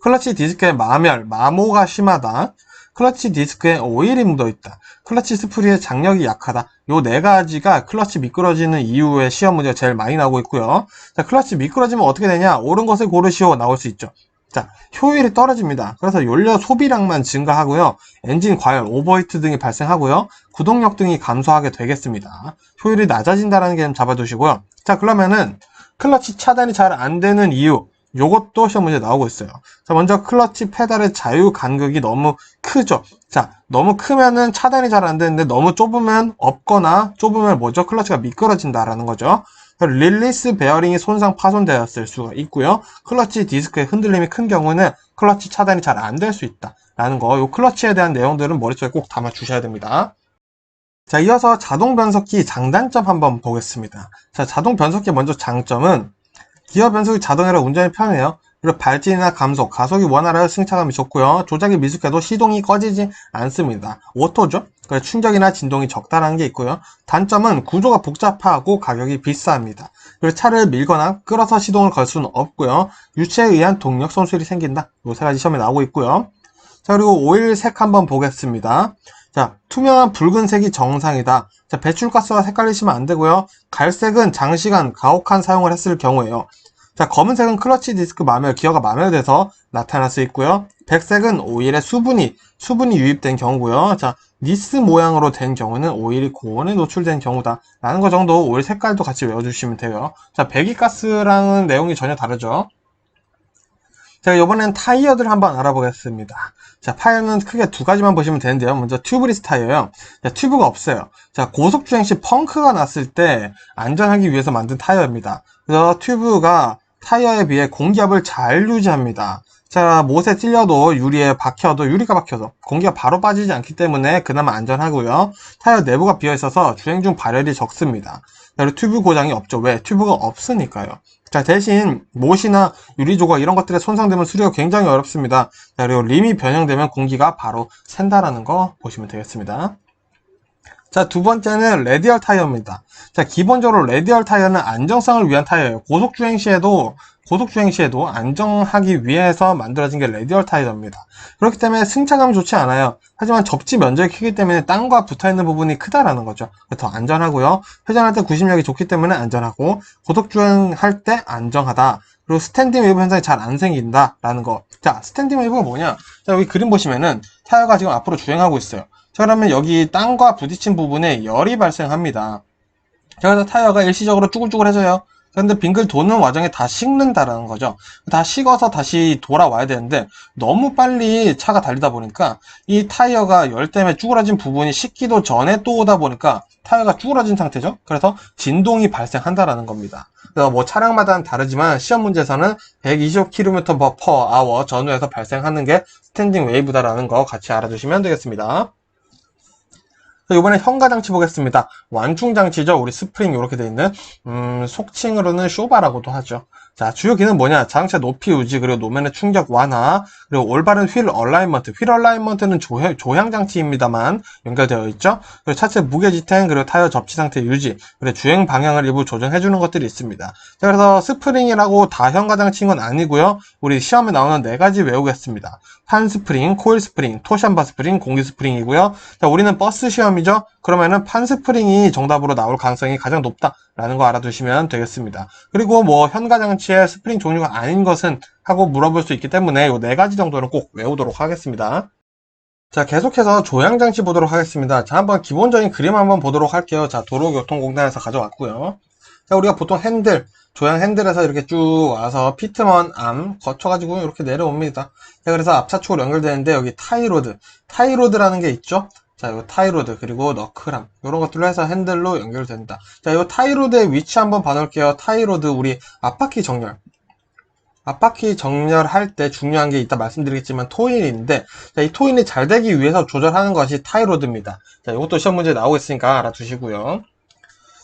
Speaker 1: 클러치 디스크의 마모가 심하다. 클러치 디스크에 오일이 묻어있다. 클러치 스프리의 장력이 약하다. 요 4가지가 클러치 미끄러지는 이유의 시험 문제가 제일 많이 나오고 있고요. 자, 클러치 미끄러지면 어떻게 되냐? 옳은 것을 고르시오 나올 수 있죠. 자, 효율이 떨어집니다. 그래서 연료 소비량만 증가하고요. 엔진 과열, 오버히트 등이 발생하고요. 구동력 등이 감소하게 되겠습니다. 효율이 낮아진다는 게 좀 잡아두시고요. 자, 그러면은 클러치 차단이 잘 안 되는 이유, 요것도 시험 문제 나오고 있어요. 자, 먼저 클러치 페달의 자유 간격이 너무 크죠. 자, 너무 크면은 차단이 잘 안 되는데 너무 좁으면 없거나 좁으면 뭐죠? 클러치가 미끄러진다라는 거죠. 릴리스 베어링이 손상 파손되었을 수가 있고요. 클러치 디스크의 흔들림이 큰 경우는 클러치 차단이 잘 안 될 수 있다 라는 거, 요 클러치에 대한 내용들은 머릿속에 꼭 담아 주셔야 됩니다. 자, 이어서 자동 변속기 장단점 한번 보겠습니다. 자, 자동 변속기 먼저 장점은 기어 변속이 자동이라 운전이 편해요. 그리고 발진이나 감속, 가속이 원활하여 승차감이 좋고요. 조작이 미숙해도 시동이 꺼지지 않습니다. 오토죠? 그래서 충격이나 진동이 적다라는 게 있고요. 단점은 구조가 복잡하고 가격이 비쌉니다. 그리고 차를 밀거나 끌어서 시동을 걸 수는 없고요. 유체에 의한 동력 손실이 생긴다. 이 3가지 시험에 나오고 있고요. 자, 그리고 오일 색 한번 보겠습니다. 자, 투명한 붉은색이 정상이다. 자, 배출가스와 헷갈리시면 안 되고요. 갈색은 장시간 가혹한 사용을 했을 경우에요. 자, 검은색은 클러치 디스크 기어가 마멸돼서 나타날 수 있고요. 백색은 오일에 수분이 유입된 경우고요. 자, 니스 모양으로 된 경우는 오일이 고온에 노출된 경우다 라는 거 정도 오일 색깔도 같이 외워주시면 돼요. 자, 배기가스랑은 내용이 전혀 다르죠. 자, 이번엔 타이어들 한번 알아보겠습니다. 자, 타이어는 크게 2가지만 보시면 되는데요. 먼저 튜브리스 타이어요. 자, 튜브가 없어요. 자, 고속주행 시 펑크가 났을 때 안전하기 위해서 만든 타이어입니다. 그래서 튜브가 타이어에 비해 공기압을 잘 유지합니다. 자, 못에 찔려도 유리가 박혀도 공기가 바로 빠지지 않기 때문에 그나마 안전하고요. 타이어 내부가 비어있어서 주행 중 발열이 적습니다. 그리고 튜브 고장이 없죠. 왜? 튜브가 없으니까요. 자, 대신 못이나 유리 조각 이런 것들에 손상되면 수리가 굉장히 어렵습니다. 자, 그리고 림이 변형되면 공기가 바로 샌다라는 거 보시면 되겠습니다. 자, 2번째는 레디얼 타이어입니다. 자, 기본적으로 레디얼 타이어는 안정성을 위한 타이어예요. 고속주행 시에도 안정하기 위해서 만들어진 게 레디얼 타이어입니다. 그렇기 때문에 승차감이 좋지 않아요. 하지만 접지 면적이 크기 때문에 땅과 붙어있는 부분이 크다라는 거죠. 더 안전하고요. 회전할 때 구심력이 좋기 때문에 안전하고, 고속주행할 때 안정하다. 그리고 스탠딩 웨이브 현상이 잘 안 생긴다라는 거. 자, 스탠딩 웨이브가 뭐냐? 자, 여기 그림 보시면은 타이어가 지금 앞으로 주행하고 있어요. 자, 그러면 여기 땅과 부딪힌 부분에 열이 발생합니다. 자, 그래서 타이어가 일시적으로 쭈글쭈글해져요. 근데 빙글 도는 와중에 다 식는다라는 거죠. 다 식어서 다시 돌아와야 되는데 너무 빨리 차가 달리다 보니까 이 타이어가 열 때문에 쭈그러진 부분이 식기도 전에 또 오다 보니까 타이어가 쭈그러진 상태죠. 그래서 진동이 발생한다라는 겁니다. 그래서 뭐 차량마다는 다르지만 시험 문제에서는 125km/h 전후에서 발생하는 게 스탠딩 웨이브다라는 거 같이 알아두시면 되겠습니다. 이번에 현가장치 보겠습니다. 완충장치죠. 우리 스프링 이렇게 되어 있는 속칭으로는 쇼바라고도 하죠. 자, 주요 기능은 뭐냐? 자동차 높이 유지, 그리고 노면의 충격 완화, 그리고 올바른 휠 얼라인먼트. 휠 얼라인먼트는 조향장치입니다만 연결되어 있죠. 그리고 차체 무게 지탱, 그리고 타이어 접지 상태 유지, 그리고 주행 방향을 일부 조정해주는 것들이 있습니다. 자, 그래서 스프링이라고 다 현가장치인 건 아니고요. 우리 시험에 나오는 4가지 외우겠습니다. 판 스프링, 코일 스프링, 토샴바 스프링, 공기 스프링이고요. 자, 우리는 버스 시험이죠. 그러면은 판 스프링이 정답으로 나올 가능성이 가장 높다라는 거 알아두시면 되겠습니다. 그리고 뭐 현가장치의 스프링 종류가 아닌 것은 하고 물어볼 수 있기 때문에 이 4가지 정도는 꼭 외우도록 하겠습니다. 자, 계속해서 조향장치 보도록 하겠습니다. 자, 한번 기본적인 그림 한번 보도록 할게요. 자, 도로교통공단에서 가져왔고요. 자, 우리가 보통 핸들, 조향 핸들에서 이렇게 쭉 와서 피트먼 암 거쳐가지고 이렇게 내려옵니다. 자, 그래서 앞차축으로 연결되는데 여기 타이로드라는 게 있죠. 자, 이 타이로드, 그리고 너클함, 이런 것들로 해서 핸들로 연결된다. 자, 이 타이로드의 위치 한번 봐놓을게요. 타이로드, 우리 앞바퀴 정렬할 때 중요한 게 이따 말씀드리겠지만 토인인데, 자, 이 토인이 잘 되기 위해서 조절하는 것이 타이로드입니다. 자, 이것도 시험 문제 나오고 있으니까 알아두시고요.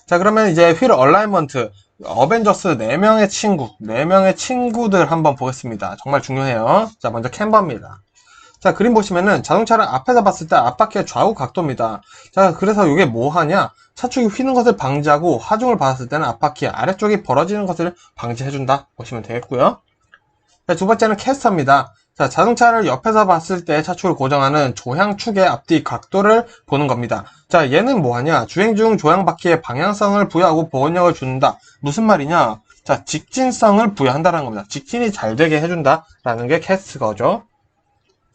Speaker 1: 자, 그러면 이제 휠 얼라인먼트, 어벤져스 4명의 친구들 한번 보겠습니다. 정말 중요해요. 자, 먼저 캠버입니다. 자, 그림 보시면은 자동차를 앞에서 봤을 때 앞바퀴의 좌우 각도입니다. 자, 그래서 이게 뭐 하냐? 차축이 휘는 것을 방지하고 하중을 받았을 때는 앞바퀴 아래쪽이 벌어지는 것을 방지해준다 보시면 되겠고요. 자, 두 번째는 캐스터입니다. 자, 자동차를 옆에서 봤을 때 차축을 고정하는 조향축의 앞뒤 각도를 보는 겁니다. 자, 얘는 뭐 하냐? 주행 중 조향바퀴에 방향성을 부여하고 보온력을 준다. 무슨 말이냐? 자, 직진성을 부여한다는 겁니다. 직진이 잘 되게 해준다라는 게 캐스터죠.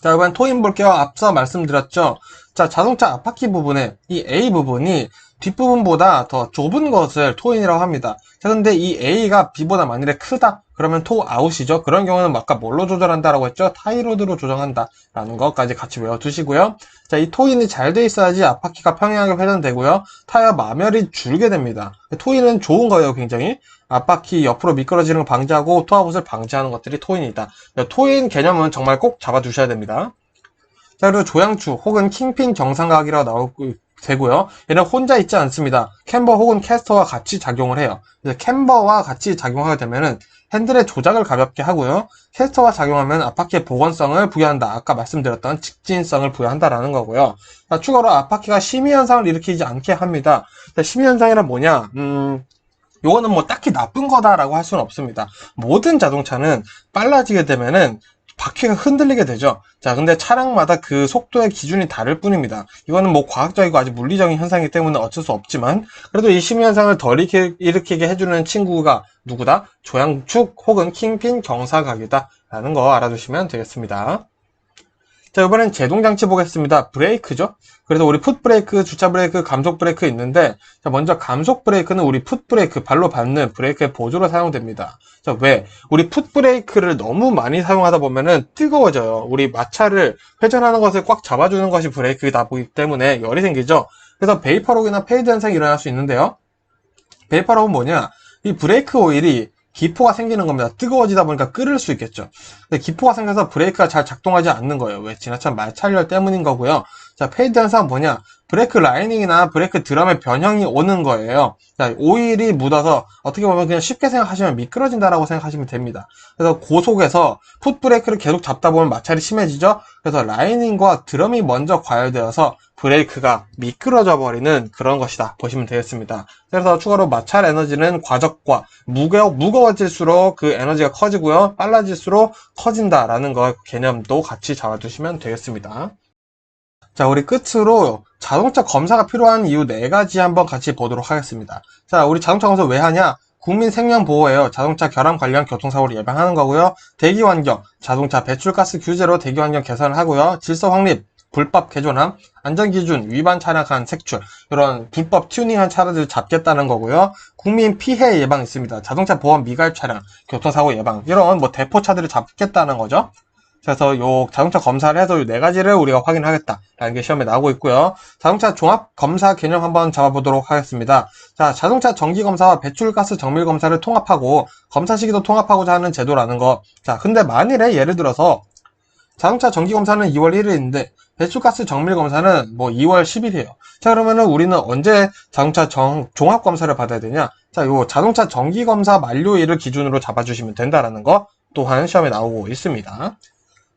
Speaker 1: 자, 이번 토인 볼게요. 앞서 말씀드렸죠. 자, 자동차 앞바퀴 부분에 이 A 부분이 뒷부분보다 더 좁은 것을 토인이라고 합니다. 자, 근데 이 A가 B보다 만일에 크다? 그러면 토 아웃이죠. 그런 경우는 아까 뭘로 조절한다라고 했죠? 타이로드로 조정한다라는 것까지 같이 외워두시고요. 자, 이 토인이 잘 돼 있어야지 앞바퀴가 평행하게 회전되고요. 타이어 마멸이 줄게 됩니다. 토인은 좋은 거예요, 굉장히. 앞바퀴 옆으로 미끄러지는 걸 방지하고 토아웃을 방지하는 것들이 토인이다. 토인 개념은 정말 꼭 잡아두셔야 됩니다. 자, 그리고 조향축 혹은 킹핀 정상각이라고 나오고 되고요. 얘는 혼자 있지 않습니다. 캠버 혹은 캐스터와 같이 작용을 해요. 그래서 캠버와 같이 작용하게 되면은 핸들의 조작을 가볍게 하고요. 캐스터와 작용하면 앞바퀴의 보건성을 부여한다. 아까 말씀드렸던 직진성을 부여한다라는 거고요. 자, 추가로 앞바퀴가 심의현상을 일으키지 않게 합니다. 심의현상이란 뭐냐? 요거는 뭐 딱히 나쁜 거다라고 할 수는 없습니다. 모든 자동차는 빨라지게 되면은 바퀴가 흔들리게 되죠. 자, 근데 차량마다 그 속도의 기준이 다를 뿐입니다. 이거는 뭐 과학적이고 아주 물리적인 현상이기 때문에 어쩔 수 없지만, 그래도 이 심의 현상을 덜 일으키게 해주는 친구가 누구다? 조향축 혹은 킹핀 경사각이다 라는 거 알아두시면 되겠습니다. 자, 이번엔 제동장치 보겠습니다. 브레이크죠. 그래서 우리 풋브레이크, 주차브레이크, 감속브레이크 있는데, 자, 먼저 감속브레이크는 우리 풋브레이크, 발로 밟는 브레이크의 보조로 사용됩니다. 자, 왜? 우리 풋브레이크를 너무 많이 사용하다 보면은 뜨거워져요. 우리 마찰을 회전하는 것을 꽉 잡아주는 것이 브레이크이다 보기 때문에 열이 생기죠. 그래서 베이퍼록이나 페이드 현상이 일어날 수 있는데요. 베이퍼록은 뭐냐? 이 브레이크 오일이 기포가 생기는 겁니다. 뜨거워지다 보니까 끓을 수 있겠죠. 근데 기포가 생겨서 브레이크가 잘 작동하지 않는 거예요. 왜? 지나친 마찰열 때문인 거고요. 자, 페이드 현상은 뭐냐? 브레이크 라이닝이나 브레이크 드럼의 변형이 오는 거예요. 자, 오일이 묻어서 어떻게 보면 그냥 쉽게 생각하시면 미끄러진다라고 생각하시면 됩니다. 그래서 고속에서 풋브레이크를 계속 잡다 보면 마찰이 심해지죠. 그래서 라이닝과 드럼이 먼저 과열되어서 브레이크가 미끄러져 버리는 그런 것이다 보시면 되겠습니다. 그래서 추가로 마찰 에너지는 과적과 무거워질수록 그 에너지가 커지고요. 빨라질수록 커진다라는 거 개념도 같이 잡아두시면 되겠습니다. 자, 우리 끝으로 자동차 검사가 필요한 이유 4가지 한번 같이 보도록 하겠습니다. 자, 우리 자동차 검사 왜 하냐? 국민 생명 보호예요. 자동차 결함 관련 교통사고를 예방하는 거고요. 대기환경, 자동차 배출가스 규제로 대기환경 개선을 하고요. 질서 확립, 불법 개조나 안전기준 위반 차량한 색출, 이런 불법 튜닝한 차량들을 잡겠다는 거고요. 국민 피해 예방 있습니다. 자동차 보험 미가입 차량, 교통사고 예방, 이런 뭐 대포차들을 잡겠다는 거죠. 그래서 요 자동차 검사를 해서 요 네 가지를 우리가 확인하겠다라는 게 시험에 나오고 있고요. 자동차 종합 검사 개념 한번 잡아보도록 하겠습니다. 자, 자동차 정기 검사와 배출가스 정밀 검사를 통합하고 검사 시기도 통합하고자 하는 제도라는 거. 자, 근데 만일에 예를 들어서 자동차 정기 검사는 2월 1일인데 배출가스 정밀 검사는 뭐 2월 10일이에요. 자, 그러면은 우리는 언제 자동차 종합 검사를 받아야 되냐? 자, 요 자동차 정기 검사 만료일을 기준으로 잡아주시면 된다라는 거 또한 시험에 나오고 있습니다.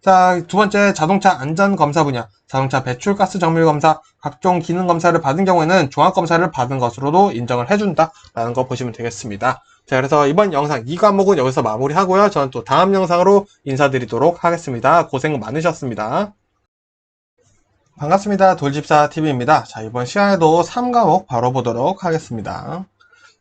Speaker 1: 자, 두 번째 자동차 안전 검사 분야, 자동차 배출가스 정밀 검사, 각종 기능 검사를 받은 경우에는 종합 검사를 받은 것으로도 인정을 해준다라는 거 보시면 되겠습니다. 자, 그래서 이번 영상 이 과목은 여기서 마무리하고요. 저는 또 다음 영상으로 인사드리도록 하겠습니다. 고생 많으셨습니다. 반갑습니다. 돌집사TV입니다. 자, 이번 시간에도 3과목 바로 보도록 하겠습니다.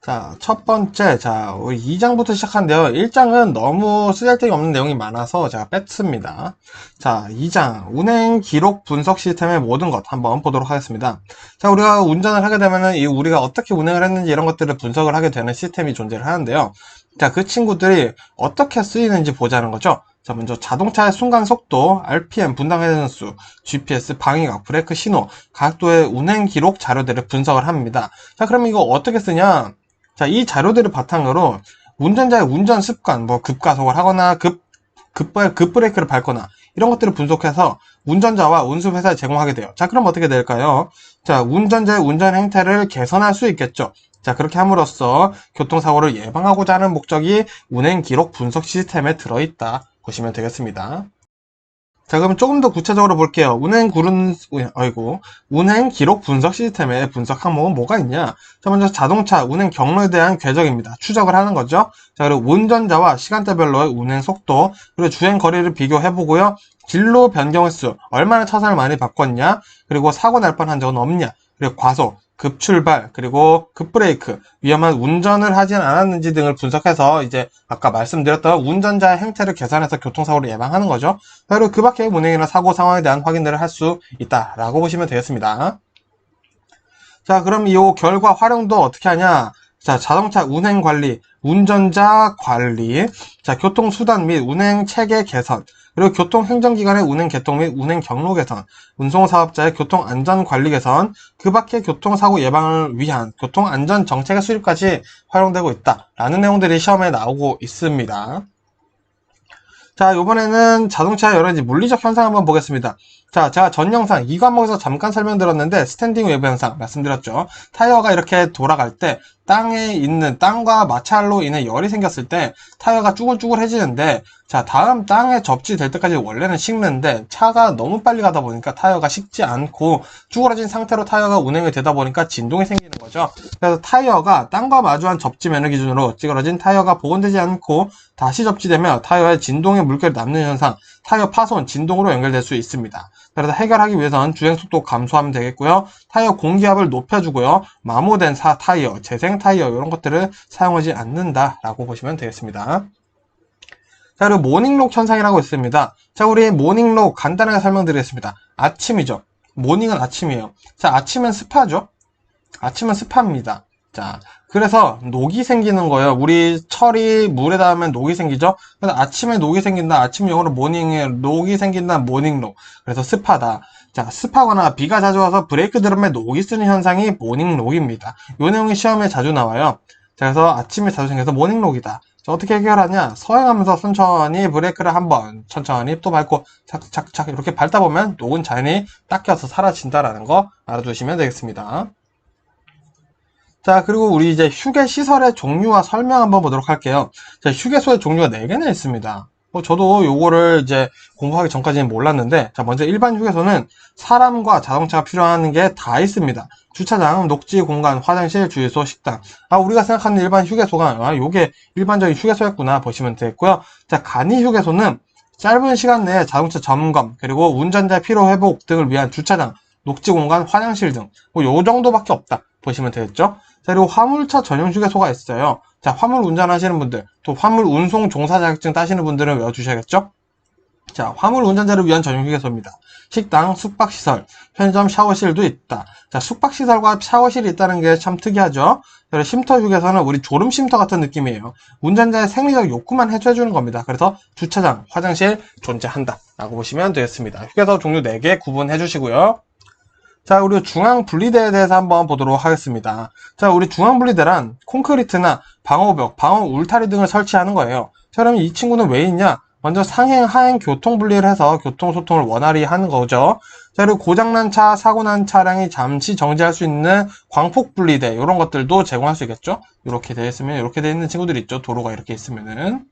Speaker 1: 자, 첫 번째, 자, 2장부터 시작한데요. 1장은 너무 쓰잘데기 없는 내용이 많아서 제가 뺐습니다. 자, 2장, 운행 기록 분석 시스템의 모든 것 한번 보도록 하겠습니다. 자, 우리가 운전을 하게 되면은 우리가 어떻게 운행을 했는지 이런 것들을 분석을 하게 되는 시스템이 존재를 하는데요. 자, 그 친구들이 어떻게 쓰이는지 보자는 거죠. 자, 먼저 자동차의 순간 속도, RPM, 분당 회전수, GPS, 방위각, 브레이크 신호, 각도의 운행 기록 자료들을 분석을 합니다. 자, 그럼 이거 어떻게 쓰냐? 자, 이 자료들을 바탕으로 운전자의 운전 습관, 뭐 급가속을 하거나 급브레이크를 밟거나 이런 것들을 분석해서 운전자와 운수회사에 제공하게 돼요. 자, 그럼 어떻게 될까요? 자, 운전자의 운전 행태를 개선할 수 있겠죠. 자, 그렇게 함으로써 교통사고를 예방하고자 하는 목적이 운행 기록 분석 시스템에 들어있다 보시면 되겠습니다. 자, 그럼 조금 더 구체적으로 볼게요. 운행 기록 분석 시스템의 분석 항목은 뭐가 있냐? 자, 먼저 자동차 운행 경로에 대한 궤적입니다. 추적을 하는 거죠. 자, 그리고 운전자와 시간대별로의 운행 속도, 그리고 주행 거리를 비교해보고요. 진로 변경 횟수, 얼마나 차선을 많이 바꿨냐? 그리고 사고 날 뻔한 적은 없냐? 그리고 과속, 급출발, 그리고 급브레이크, 위험한 운전을 하진 않았는지 등을 분석해서 이제 아까 말씀드렸던 운전자의 행태를 개선해서 교통사고를 예방하는 거죠. 그리고 그 밖의 운행이나 사고 상황에 대한 확인들을 할 수 있다라고 보시면 되겠습니다. 자, 그럼 이 결과 활용도 어떻게 하냐? 자, 자동차 운행 관리, 운전자 관리, 자, 교통수단 및 운행 체계 개선, 그리고 교통행정기관의 운행 개통 및 운행 경로 개선, 운송사업자의 교통안전관리 개선, 그 밖의 교통사고 예방을 위한 교통안전정책의 수립까지 활용되고 있다라는 내용들이 시험에 나오고 있습니다. 자, 이번에는 자동차의 여러 가지 물리적 현상 한번 보겠습니다. 자, 제가 전 영상 이 과목에서 잠깐 설명드렸는데 스탠딩 웨이브 현상 말씀드렸죠. 타이어가 이렇게 돌아갈 때 땅에 있는 땅과 마찰로 인해 열이 생겼을 때 타이어가 쭈글쭈글해지는데, 자, 다음 땅에 접지될 때까지 원래는 식는데 차가 너무 빨리 가다 보니까 타이어가 식지 않고 쭈그러진 상태로 타이어가 운행이 되다 보니까 진동이 생기는 거죠. 그래서 타이어가 땅과 마주한 접지면을 기준으로 찌그러진 타이어가 복원되지 않고 다시 접지되며 타이어에 진동의 물결이 남는 현상, 타이어 파손, 진동으로 연결될 수 있습니다. 그래서 해결하기 위해서는 주행속도 감소하면 되겠고요. 타이어 공기압을 높여주고요. 마모된 타이어, 재생 타이어 이런 것들을 사용하지 않는다라고 보시면 되겠습니다. 자, 그리고 모닝록 현상이라고 있습니다. 자, 우리 모닝록 간단하게 설명드리겠습니다. 아침이죠. 모닝은 아침이에요. 자, 아침은 습하죠. 아침은 습합니다. 자, 그래서 녹이 생기는 거예요. 우리 철이 물에 닿으면 녹이 생기죠. 그래서 아침에 녹이 생긴다. 아침 영어로 모닝에 녹이 생긴다. 모닝록. 그래서 습하다. 자, 습하거나 비가 자주 와서 브레이크 드럼에 녹이 쓰는 현상이 모닝록입니다. 이 내용이 시험에 자주 나와요. 자, 그래서 아침에 자주 생겨서 모닝록이다. 자, 어떻게 해결하냐? 서행하면서 천천히 브레이크를 한번 천천히 또 밟고 착착착 이렇게 밟다 보면 녹은 자연히 닦여서 사라진다라는 거 알아두시면 되겠습니다. 자, 그리고 우리 이제 휴게 시설의 종류와 설명 한번 보도록 할게요. 자, 휴게소의 종류가 4개나 있습니다. 저도 요거를 이제 공부하기 전까지는 몰랐는데, 자, 먼저 일반 휴게소는 사람과 자동차가 필요한 게 다 있습니다. 주차장, 녹지 공간, 화장실, 주유소, 식당. 우리가 생각하는 일반 휴게소가, 요게 일반적인 휴게소였구나 보시면 되겠고요. 자, 간이 휴게소는 짧은 시간 내에 자동차 점검, 그리고 운전자의 피로 회복 등을 위한 주차장, 녹지 공간, 화장실 등, 요 정도밖에 없다 보시면 되겠죠. 자, 그리고 화물차 전용 휴게소가 있어요. 자, 화물 운전하시는 분들, 또 화물 운송 종사 자격증 따시는 분들은 외워주셔야겠죠? 자, 화물 운전자를 위한 전용 휴게소입니다. 식당, 숙박시설, 편의점, 샤워실도 있다. 자, 숙박시설과 샤워실이 있다는 게 참 특이하죠? 그리고 쉼터 휴게소는 우리 졸음 쉼터 같은 느낌이에요. 운전자의 생리적 욕구만 해소해주는 겁니다. 그래서 주차장, 화장실 존재한다. 라고 보시면 되겠습니다. 휴게소 종류 4개 구분해 주시고요. 자, 우리 중앙 분리대에 대해서 한번 보도록 하겠습니다. 자, 우리 중앙 분리대란 콘크리트나 방호벽, 방어 울타리 등을 설치하는 거예요. 자, 그러면 이 친구는 왜 있냐? 먼저 상행, 하행 교통 분리를 해서 교통소통을 원활히 하는 거죠. 자, 그리고 고장난 차, 사고 난 차량이 잠시 정지할 수 있는 광폭 분리대, 이런 것들도 제공할 수 있겠죠? 이렇게 되어 있으면, 이렇게 되어 있는 친구들이 있죠. 도로가 이렇게 있으면은.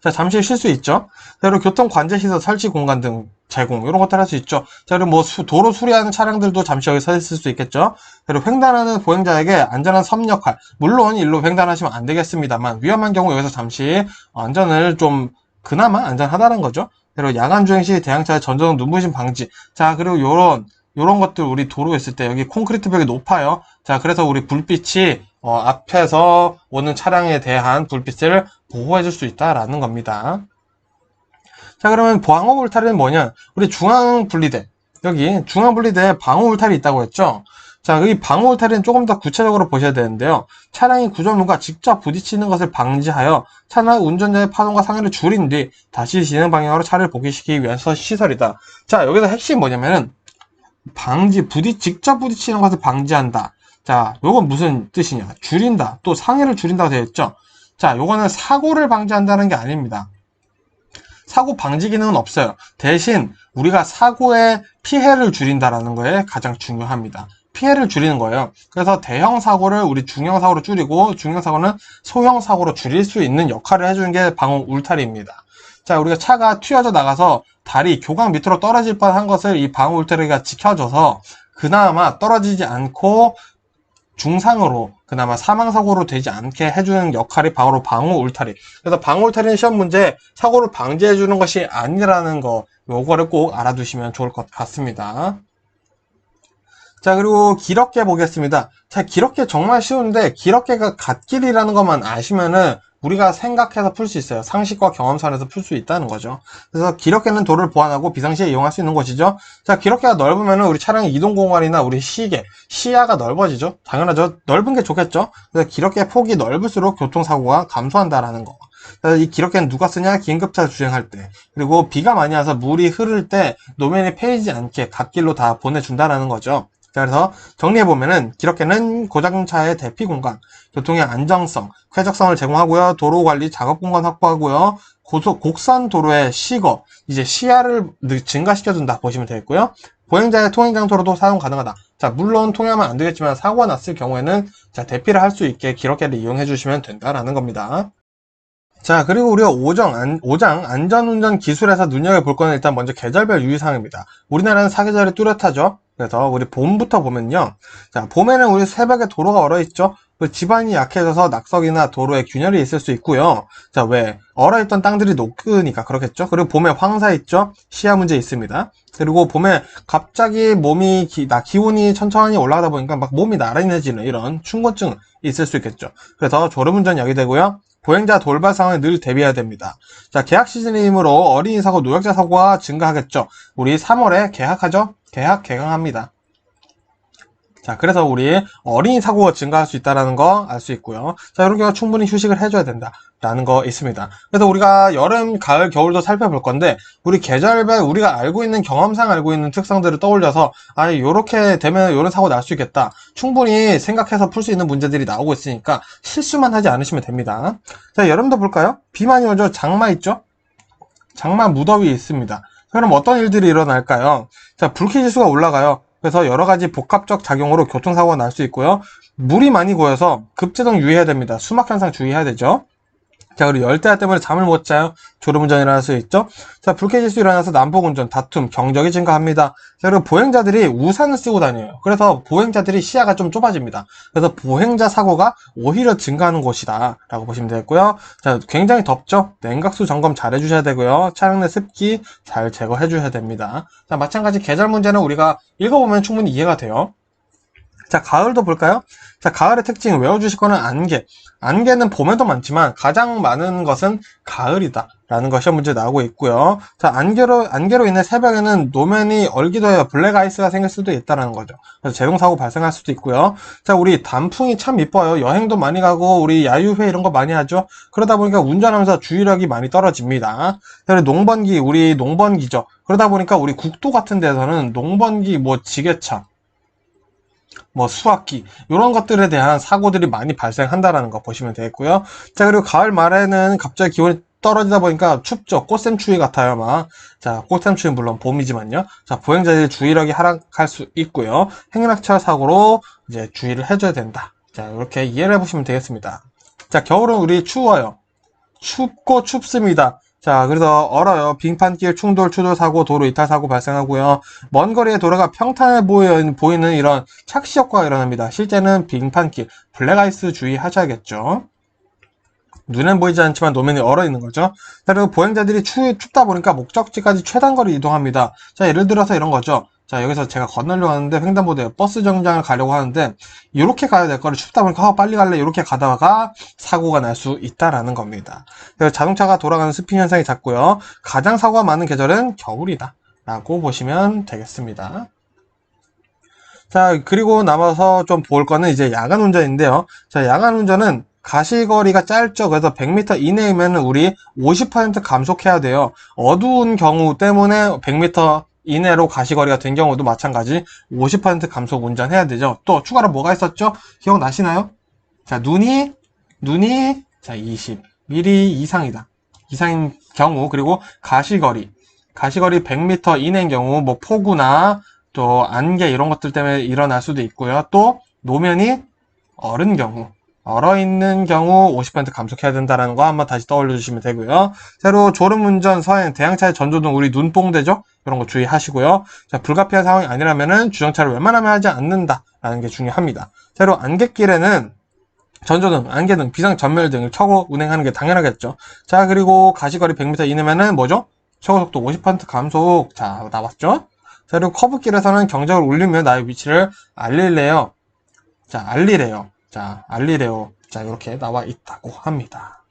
Speaker 1: 자, 잠시 쉴 수 있죠. 자, 그리고 교통 관제시설 설치 공간 등 제공, 이런 것들 할 수 있죠. 자, 그리고 뭐 도로 수리하는 차량들도 잠시 여기 서 있을 수 있겠죠. 그리고 횡단하는 보행자에게 안전한 섬 역할, 물론 일로 횡단하시면 안 되겠습니다만 위험한 경우 여기서 잠시 안전을 좀 그나마 안전하다는 거죠. 그리고 야간 주행 시 대형차의 전자동 눈부심 방지. 자, 그리고 요런 것들 우리 도로에 있을 때 여기 콘크리트 벽이 높아요. 자, 그래서 우리 불빛이 앞에서 오는 차량에 대한 불빛을 보호해줄 수 있다라는 겁니다. 자, 그러면 방어 울타리는 뭐냐? 우리 중앙 분리대. 여기 중앙 분리대에 방어 울타리 있다고 했죠? 자, 이 방어 울타리는 조금 더 구체적으로 보셔야 되는데요. 차량이 구조물과 직접 부딪히는 것을 방지하여 차량 운전자의 파동과 상해를 줄인 뒤 다시 진행 방향으로 차를 복귀시키기 위한 시설이다. 자, 여기서 핵심이 뭐냐면은 직접 부딪히는 것을 방지한다. 자, 요건 무슨 뜻이냐? 줄인다. 또 상해를 줄인다고 되어 있죠? 자, 요거는 사고를 방지한다는 게 아닙니다. 사고 방지 기능은 없어요. 대신 우리가 사고의 피해를 줄인다라는 거에 가장 중요합니다. 피해를 줄이는 거예요. 그래서 대형 사고를 우리 중형 사고로 줄이고 중형 사고는 소형 사고로 줄일 수 있는 역할을 해주는 게 방호 울타리입니다. 자, 우리가 차가 튀어져 나가서 다리, 교각 밑으로 떨어질 뻔한 것을 이 방호 울타리가 지켜줘서 그나마 떨어지지 않고 중상으로 그나마 사망사고로 되지 않게 해주는 역할이 바로 방호 울타리. 그래서 방호 울타리는 시험 문제 사고를 방지해주는 것이 아니라는 거, 요거를 꼭 알아두시면 좋을 것 같습니다. 자, 그리고 기럽게 보겠습니다. 자, 기럽게 정말 쉬운데 기럽게가 갓길이라는 것만 아시면은 우리가 생각해서 풀 수 있어요. 상식과 경험선에서 풀 수 있다는 거죠. 그래서 기럽게는 도로를 보완하고 비상시에 이용할 수 있는 것이죠. 자, 기럽게가 넓으면 우리 차량의 이동 공간이나 우리 시야가 넓어지죠. 당연하죠. 넓은 게 좋겠죠. 그래서 기럽게 폭이 넓을수록 교통사고가 감소한다라는 거. 그래서 이 기럽게는 누가 쓰냐? 긴급차 주행할 때. 그리고 비가 많이 와서 물이 흐를 때 노면이 패이지 않게 갓길로 다 보내준다라는 거죠. 자, 그래서 정리해보면은 기럽게는 고장차의 대피 공간, 교통의 안정성, 쾌적성을 제공하고요. 도로 관리 작업 공간 확보하고요. 곡선 도로의 시거, 이제 시야를 증가시켜준다 보시면 되겠고요. 보행자의 통행 장소로도 사용 가능하다. 자, 물론 통행하면 안 되겠지만 사고가 났을 경우에는 자, 대피를 할 수 있게 기럽게를 이용해 주시면 된다라는 겁니다. 자, 그리고 우리가 5장 안전운전 기술에서 눈여겨볼 거는 일단 먼저 계절별 유의사항입니다. 우리나라는 사계절이 뚜렷하죠. 그래서 우리 봄부터 보면요. 자, 봄에는 우리 새벽에 도로가 얼어있죠. 그 지반이 약해져서 낙석이나 도로에 균열이 있을 수 있고요. 자, 왜? 얼어있던 땅들이 녹으니까 그렇겠죠. 그리고 봄에 황사 있죠. 시야 문제 있습니다. 그리고 봄에 갑자기 기온이 천천히 올라가다 보니까 막 몸이 나른해지는 이런 충곤증 있을 수 있겠죠. 그래서 졸음운전 야기되고요. 보행자 돌발 상황에 늘 대비해야 됩니다. 자, 개학 시즌이므로 어린이 사고, 노약자 사고가 증가하겠죠. 우리 3월에 개학하죠? 개강합니다. 자, 그래서 우리 어린이 사고가 증가할 수 있다는 거 알 수 있고요. 자, 이런 경우 충분히 휴식을 해줘야 된다라는 거 있습니다. 그래서 우리가 여름, 가을, 겨울도 살펴볼 건데 우리 계절별 우리가 알고 있는 경험상 알고 있는 특성들을 떠올려서 요렇게 되면 요런 사고 날 수 있겠다. 충분히 생각해서 풀 수 있는 문제들이 나오고 있으니까 실수만 하지 않으시면 됩니다. 자, 여름도 볼까요? 비 많이 오죠? 장마 있죠? 장마 무더위 있습니다. 그럼 어떤 일들이 일어날까요? 자, 불쾌지수가 올라가요. 그래서 여러 가지 복합적 작용으로 교통사고가 날 수 있고요. 물이 많이 고여서 급제동 유의해야 됩니다. 수막 현상 주의해야 되죠. 자, 그리고 열대야 때문에 잠을 못 자요. 졸음운전이 일어날 수 있죠. 자, 불쾌지수 일어나서 난폭운전, 다툼, 경적이 증가합니다. 자, 그리고 보행자들이 우산을 쓰고 다녀요. 그래서 보행자들이 시야가 좀 좁아집니다. 그래서 보행자 사고가 오히려 증가하는 곳이다 라고 보시면 되겠고요. 자, 굉장히 덥죠. 냉각수 점검 잘 해주셔야 되고요. 차량 내 습기 잘 제거해 주셔야 됩니다. 자, 마찬가지 계절 문제는 우리가 읽어보면 충분히 이해가 돼요. 자, 가을도 볼까요? 자, 가을의 특징 외워주실 거는 안개. 안개는 봄에도 많지만 가장 많은 것은 가을이다. 라는 거 시험 문제 나오고 있고요. 자, 안개로 인해 새벽에는 노면이 얼기도 해요. 블랙아이스가 생길 수도 있다는 거죠. 그래서 제동사고 발생할 수도 있고요. 자, 우리 단풍이 참 이뻐요. 여행도 많이 가고, 우리 야유회 이런 거 많이 하죠. 그러다 보니까 운전하면서 주의력이 많이 떨어집니다. 그리고 농번기, 우리 농번기죠. 그러다 보니까 우리 국도 같은 데서는 농번기, 뭐 지게차, 뭐 수학기 이런 것들에 대한 사고들이 많이 발생한다라는 거 보시면 되겠고요. 자, 그리고 가을 말에는 갑자기 기온이 떨어지다 보니까 춥죠. 꽃샘추위 같아요, 막. 자, 꽃샘추위 물론 봄이지만요. 자, 보행자들의 주의력이 하락할 수 있고요. 행락철 사고로 이제 주의를 해줘야 된다. 자, 이렇게 이해를 해보시면 되겠습니다. 자, 겨울은 우리 추워요. 춥고 춥습니다. 자, 그래서 얼어요. 빙판길 충돌, 추돌 사고, 도로 이탈 사고 발생하고요. 먼 거리의 도로가 평탄해 보이는 이런 착시 효과가 일어납니다. 실제는 빙판길, 블랙아이스 주의하셔야겠죠. 눈엔 보이지 않지만 노면이 얼어 있는 거죠. 자, 그리고 보행자들이 춥다 보니까 목적지까지 최단거리 이동합니다. 자, 예를 들어서 이런 거죠. 자, 여기서 제가 건너려고 하는데 횡단보도에 버스 정류장을 가려고 하는데 이렇게 가야 될 거를 춥다 보니까 빨리 갈래 이렇게 가다가 사고가 날 수 있다라는 겁니다. 그래서 자동차가 돌아가는 스핀 현상이 잦고요. 가장 사고가 많은 계절은 겨울이다 라고 보시면 되겠습니다. 자, 그리고 남아서 좀 볼 거는 이제 야간 운전인데요. 자, 야간 운전은 가시거리가 짧죠. 그래서 100m 이내이면 우리 50% 감속해야 돼요. 어두운 경우 때문에 100m 이내로 가시거리가 된 경우도 마찬가지 50% 감속 운전해야 되죠. 또 추가로 뭐가 있었죠? 기억나시나요? 자, 눈이 자, 20mm 이상이다. 이상인 경우, 그리고 가시거리 100m 이내인 경우 뭐 폭우나 또 안개 이런 것들 때문에 일어날 수도 있고요. 또 노면이 얼어 있는 경우 50% 감속해야 된다는 거 한번 다시 떠올려 주시면 되고요. 새로 졸음운전, 서행, 대형차의 전조등, 우리 눈뽕되죠? 이런 거 주의하시고요. 자, 불가피한 상황이 아니라면은 주정차를 웬만하면 하지 않는다라는 게 중요합니다. 새로 안갯길에는 전조등, 안개등, 비상전멸 등을 켜고 운행하는 게 당연하겠죠. 자, 그리고 가시거리 100m 이내면은 뭐죠? 최고속도 50% 감속. 자, 나왔죠? 자, 그리고 커브길에서는 경적을 울리며 나의 위치를 알리래요. 자, 알리래요. 자, 이렇게 나와 있다고 합니다.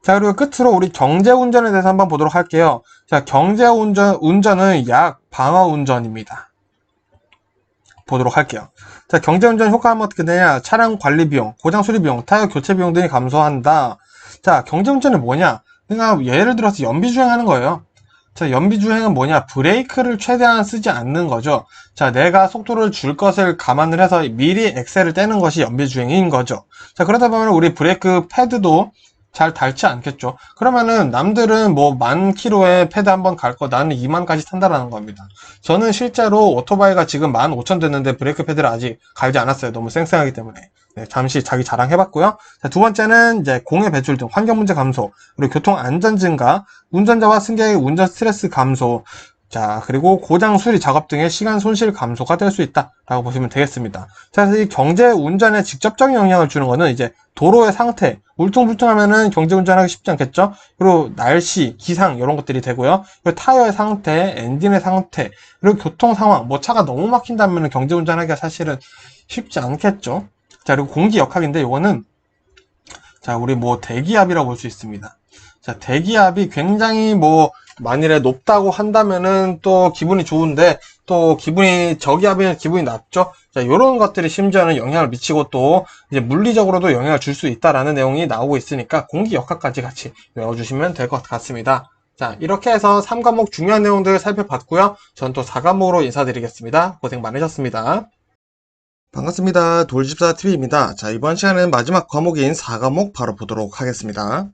Speaker 1: 자, 그리고 끝으로 우리 경제운전에 대해서 한번 보도록 할게요. 자, 경제운전은 약 방어운전입니다. 보도록 할게요. 자, 경제운전 효과는 어떻게 되냐? 차량 관리 비용, 고장 수리 비용, 타이어 교체 비용 등이 감소한다. 자, 경제운전은 뭐냐? 그러니까 예를 들어서 연비주행하는 거예요. 자, 연비주행은 뭐냐? 브레이크를 최대한 쓰지 않는 거죠. 자, 내가 속도를 줄 것을 감안을 해서 미리 엑셀을 떼는 것이 연비주행인 거죠. 자, 그러다 보면 우리 브레이크 패드도 잘 닳지 않겠죠. 그러면은 남들은 뭐 10,000km에 패드 한번 갈 거 나는 20,000까지 탄다라는 겁니다. 저는 실제로 오토바이가 지금 15,000 됐는데 브레이크 패드를 아직 갈지 않았어요. 너무 쌩쌩하기 때문에. 네, 잠시 자기 자랑 해봤고요. 자, 두 번째는 이제 공해 배출 등 환경 문제 감소, 그리고 교통 안전 증가, 운전자와 승객의 운전 스트레스 감소, 자, 그리고 고장 수리 작업 등의 시간 손실 감소가 될 수 있다라고 보시면 되겠습니다. 자, 그래서 이 경제 운전에 직접적인 영향을 주는 거는 이제 도로의 상태, 울퉁불퉁하면은 경제 운전하기 쉽지 않겠죠? 그리고 날씨, 기상 이런 것들이 되고요. 그리고 타이어의 상태, 엔진의 상태, 그리고 교통 상황, 뭐 차가 너무 막힌다면 경제 운전하기가 사실은 쉽지 않겠죠? 자, 그리고 공기 역학인데 이거는 자, 우리 뭐 대기압이라고 볼 수 있습니다. 자, 대기압이 굉장히 뭐 만일에 높다고 한다면은 또 기분이 좋은데 또 저기압이면 기분이 낮죠. 자, 요런 것들이 심지어는 영향을 미치고 또 이제 물리적으로도 영향을 줄 수 있다라는 내용이 나오고 있으니까 공기 역학까지 같이 외워주시면 될 것 같습니다. 자, 이렇게 해서 3과목 중요한 내용들 살펴봤고요. 전 또 4과목으로 인사드리겠습니다. 고생 많으셨습니다. 반갑습니다. 돌집사TV입니다. 자, 이번 시간은 마지막 과목인 4과목 바로 보도록 하겠습니다.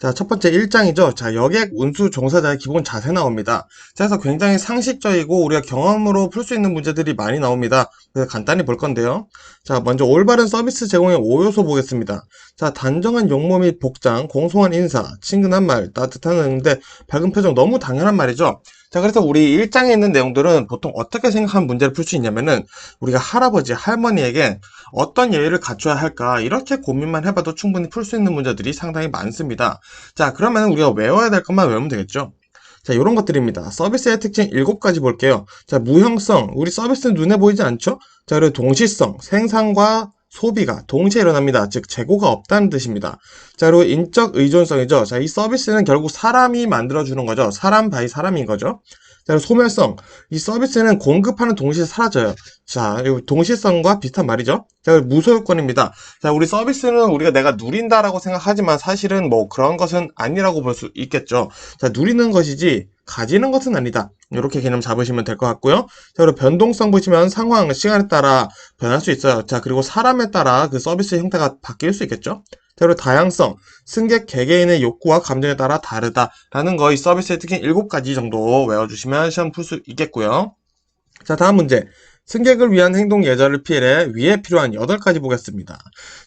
Speaker 1: 자, 첫 번째 1장이죠. 자, 여객 운수 종사자의 기본 자세 나옵니다. 자, 그래서 굉장히 상식적이고 우리가 경험으로 풀 수 있는 문제들이 많이 나옵니다. 그래서 간단히 볼 건데요. 자, 먼저 올바른 서비스 제공의 5요소 보겠습니다. 자, 단정한 용모 및 복장, 공손한 인사, 친근한 말, 따뜻한 응대, 밝은 표정, 너무 당연한 말이죠. 자, 그래서 우리 1장에 있는 내용들은 보통 어떻게 생각하면 문제를 풀 수 있냐면은 우리가 할아버지, 할머니에게 어떤 예의를 갖춰야 할까 이렇게 고민만 해봐도 충분히 풀 수 있는 문제들이 상당히 많습니다. 자, 그러면 우리가 외워야 될 것만 외우면 되겠죠. 자, 이런 것들입니다. 서비스의 특징 7가지 볼게요. 자, 무형성, 우리 서비스는 눈에 보이지 않죠? 자, 그리고 동시성, 생산과 소비가 동시에 일어납니다. 즉, 재고가 없다는 뜻입니다. 자, 그리고 인적 의존성이죠. 자, 이 서비스는 결국 사람이 만들어주는 거죠. 사람 바이 사람인 거죠. 자, 그리고 소멸성. 이 서비스는 공급하는 동시에 사라져요. 자, 이 동시성과 비슷한 말이죠. 자, 그리고 무소유권입니다. 자, 우리 서비스는 우리가 내가 누린다라고 생각하지만 사실은 뭐 그런 것은 아니라고 볼 수 있겠죠. 자, 누리는 것이지 가지는 것은 아니다. 이렇게 개념 잡으시면 될 것 같고요. 자, 그리고 변동성 보시면 상황, 시간에 따라 변할 수 있어요. 자, 그리고 사람에 따라 그 서비스 형태가 바뀔 수 있겠죠. 자, 그리고 다양성, 승객 개개인의 욕구와 감정에 따라 다르다라는 거 이 서비스의 특징 7가지 정도 외워주시면 시험 풀 수 있겠고요. 자, 다음 문제. 승객을 위한 행동 예절을 피해 위에 필요한 8가지 보겠습니다.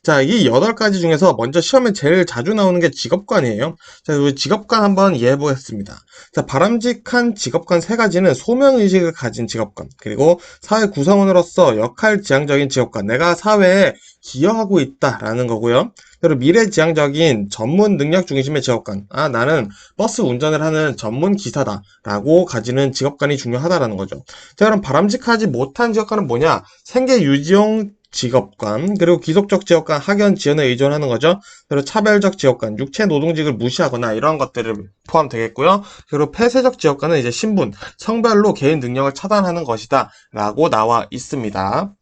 Speaker 1: 자, 이 8가지 중에서 먼저 시험에 제일 자주 나오는 게 직업관이에요. 자, 이 직업관 한번 이해해 보겠습니다. 자, 바람직한 직업관 3가지는 소명의식을 가진 직업관, 그리고 사회 구성원으로서 역할 지향적인 직업관, 내가 사회에 기여하고 있다라는 거고요. 그리고 미래지향적인 전문 능력 중심의 직업관, 나는 버스 운전을 하는 전문 기사다라고 가지는 직업관이 중요하다라는 거죠. 자, 그럼 바람직하지 못한 직업관은 뭐냐? 생계 유지용 직업관, 그리고 기속적 직업관, 학연 지연에 의존하는 거죠. 그리고 차별적 직업관, 육체 노동직을 무시하거나 이런 것들을 포함되겠고요. 그리고 폐쇄적 직업관은 이제 신분, 성별로 개인 능력을 차단하는 것이다 라고 나와 있습니다.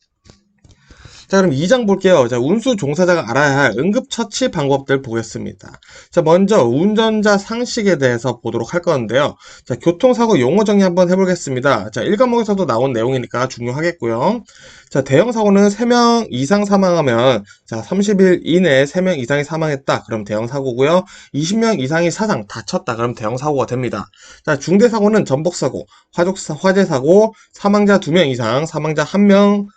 Speaker 1: 자, 그럼 2장 볼게요. 자, 운수 종사자가 알아야 할 응급처치 방법들 보겠습니다. 자, 먼저 운전자 상식에 대해서 보도록 할 건데요. 자, 교통사고 용어 정리 한번 해보겠습니다. 자, 1과목에서도 나온 내용이니까 중요하겠고요. 자, 대형사고는 3명 이상 사망하면, 자, 30일 이내에 3명 이상이 사망했다. 그럼 대형사고고요. 20명 이상이 사상, 다쳤다. 그럼 대형사고가 됩니다. 자, 중대사고는 전복사고, 화재사고, 사망자 2명 이상, 사망자 1명,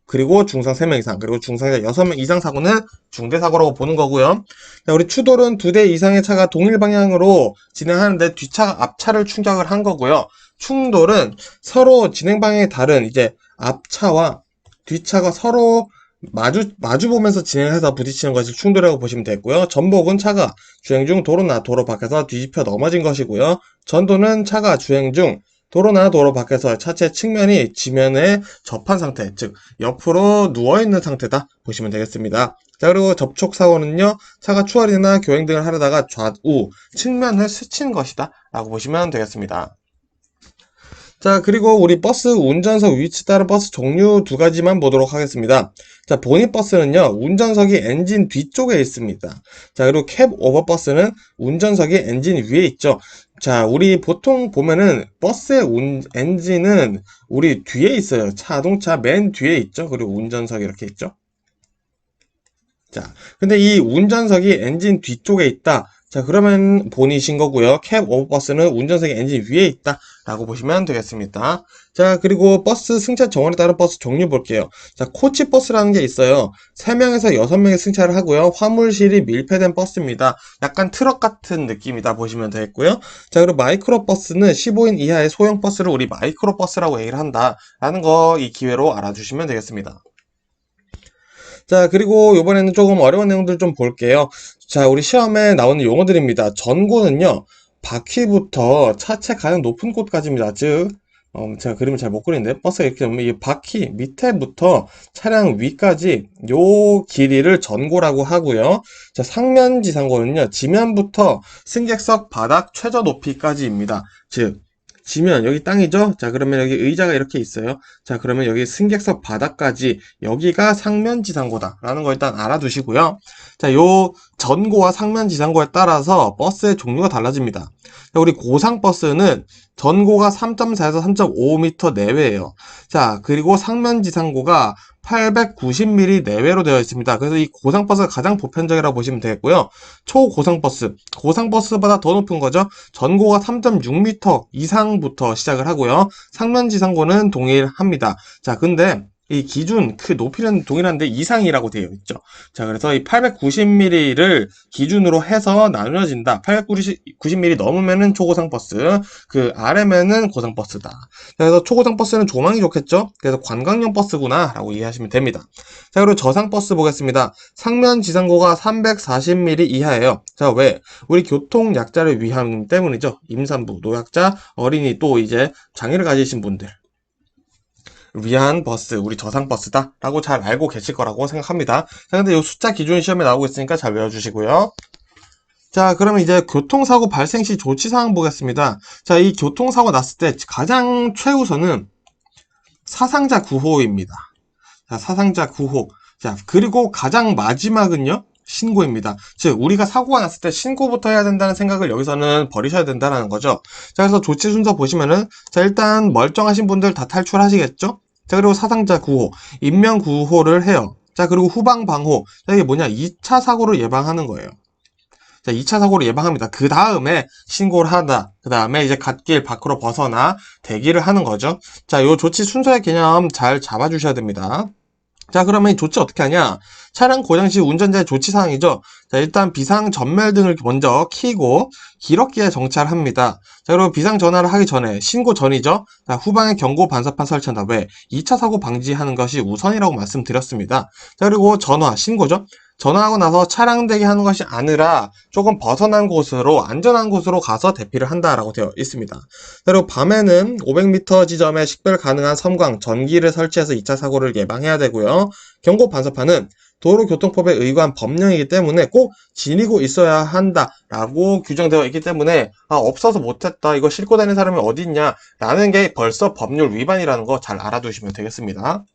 Speaker 1: 그리고 중상 3명 이상, 그리고 중상자 6명 이상 사고는 중대사고라고 보는 거고요. 자, 우리 추돌은 2대 이상의 차가 동일 방향으로 진행하는데 뒷차가 앞차를 충격을 한 거고요. 충돌은 서로 진행 방향이 다른 이제 앞차와 뒷차가 서로 마주 보면서 진행해서 부딪히는 것을 충돌이라고 보시면 되고요. 전복은 차가 주행 중 도로나 도로 밖에서 뒤집혀 넘어진 것이고요. 전도는 차가 주행 중 도로나 도로 밖에서 차체 측면이 지면에 접한 상태, 즉 옆으로 누워있는 상태다 보시면 되겠습니다. 자, 그리고 접촉사고는요, 차가 추월이나 교행등을 하려다가 좌우 측면을 스친 것이다 라고 보시면 되겠습니다. 자, 그리고 우리 버스 운전석 위치 따른 버스 종류 2가지만 보도록 하겠습니다. 자, 본인 버스는요, 운전석이 엔진 뒤쪽에 있습니다. 자, 그리고 캡 오버 버스는 운전석이 엔진 위에 있죠. 자, 우리 보통 보면은 버스의 엔진은 우리 뒤에 있어요. 자동차 맨 뒤에 있죠. 그리고 운전석이 이렇게 있죠. 자, 근데 이 운전석이 엔진 뒤쪽에 있다. 자, 그러면 본이신 거고요. 캡 오버 버스는 운전석이 엔진 위에 있다 라고 보시면 되겠습니다. 자, 그리고 버스 승차 정원에 따른 버스 종류 볼게요. 자, 코치 버스라는 게 있어요. 3명에서 6명이 승차를 하고요. 화물실이 밀폐된 버스입니다. 약간 트럭 같은 느낌이다 보시면 되겠고요. 자, 그리고 마이크로 버스는 15인 이하의 소형 버스를 우리 마이크로 버스라고 얘기를 한다 라는 거 이 기회로 알아주시면 되겠습니다. 자, 그리고 이번에는 조금 어려운 내용들 좀 볼게요. 자, 우리 시험에 나오는 용어들입니다. 전고는요, 바퀴부터 차체 가장 높은 곳까지입니다. 즉, 제가 그림을 잘 못 그리는데, 버스가 이렇게 되면 이 바퀴 밑에부터 차량 위까지 요 길이를 전고라고 하고요. 자, 상면지상고는요, 지면부터 승객석 바닥 최저 높이까지입니다. 즉, 지면 여기 땅이죠. 자, 그러면 여기 의자가 이렇게 있어요. 자, 그러면 여기 승객석 바닥까지 여기가 상면지상고다 라는 거 일단 알아두시고요. 자, 요 전고와 상면지상고에 따라서 버스의 종류가 달라집니다. 자, 우리 고상버스는 전고가 3.4에서 3.5m 내외예요. 자, 그리고 상면지상고가 890mm 내외로 되어 있습니다. 그래서 이 고상버스가 가장 보편적이라고 보시면 되겠고요. 초고상버스, 고상버스보다 더 높은 거죠. 전고가 3.6m 이상부터 시작을 하고요. 상면지상고는 동일합니다. 자, 근데 이 기준 그 높이는 동일한데 이상이라고 되어 있죠. 자, 그래서 이 890mm를 기준으로 해서 나누어진다. 890mm 넘으면은 초고상 버스, 그 아래면은 고상 버스다. 그래서 초고상 버스는 조망이 좋겠죠. 그래서 관광용 버스구나라고 이해하시면 됩니다. 자, 그리고 저상 버스 보겠습니다. 상면 지상고가 340mm 이하예요. 자, 왜? 우리 교통 약자를 위한 때문이죠. 임산부, 노약자, 어린이, 또 이제 장애를 가지신 분들 위한 버스, 우리 저상 버스다 라고 잘 알고 계실 거라고 생각합니다. 자, 근데 이 숫자 기준 시험에 나오고 있으니까 잘 외워주시고요. 자, 그러면 이제 교통사고 발생 시 조치사항 보겠습니다. 자, 이 교통사고 났을 때 가장 최우선은 사상자 구호입니다. 자, 사상자 구호. 자, 그리고 가장 마지막은요, 신고입니다. 즉, 우리가 사고가 났을 때 신고부터 해야 된다는 생각을 여기서는 버리셔야 된다는 거죠. 자, 그래서 조치 순서 보시면은, 자, 일단 멀쩡하신 분들 다 탈출하시겠죠? 자, 그리고 사상자 구호, 인명 구호를 해요. 자, 그리고 후방 방호. 자, 이게 뭐냐? 2차 사고를 예방하는 거예요. 자, 2차 사고를 예방합니다. 그 다음에 신고를 하다. 그 다음에 이제 갓길 밖으로 벗어나 대기를 하는 거죠. 자, 요 조치 순서의 개념 잘 잡아주셔야 됩니다. 자, 그러면 이 조치 어떻게 하냐? 차량 고장 시 운전자의 조치 사항이죠. 자, 일단 비상 전멸등을 먼저 켜고 기럭기에 정차합니다. 자, 그리고 비상 전화를 하기 전에 신고 전이죠. 자, 후방에 경고 반사판 설치한다. 왜? 2차 사고 방지하는 것이 우선이라고 말씀드렸습니다. 자, 그리고 전화, 신고죠. 전화하고 나서 차량 대기하는 것이 아니라 조금 벗어난 곳으로 안전한 곳으로 가서 대피를 한다라고 되어 있습니다. 그리고 밤에는 500m 지점에 식별 가능한 섬광, 전기를 설치해서 2차 사고를 예방해야 되고요. 경고 반사판은 도로교통법에 의거한 법령이기 때문에 꼭 지니고 있어야 한다라고 규정되어 있기 때문에 없어서 못했다, 이거 싣고 다니는 사람이 어디 있냐 라는 게 벌써 법률 위반이라는 거 잘 알아두시면 되겠습니다.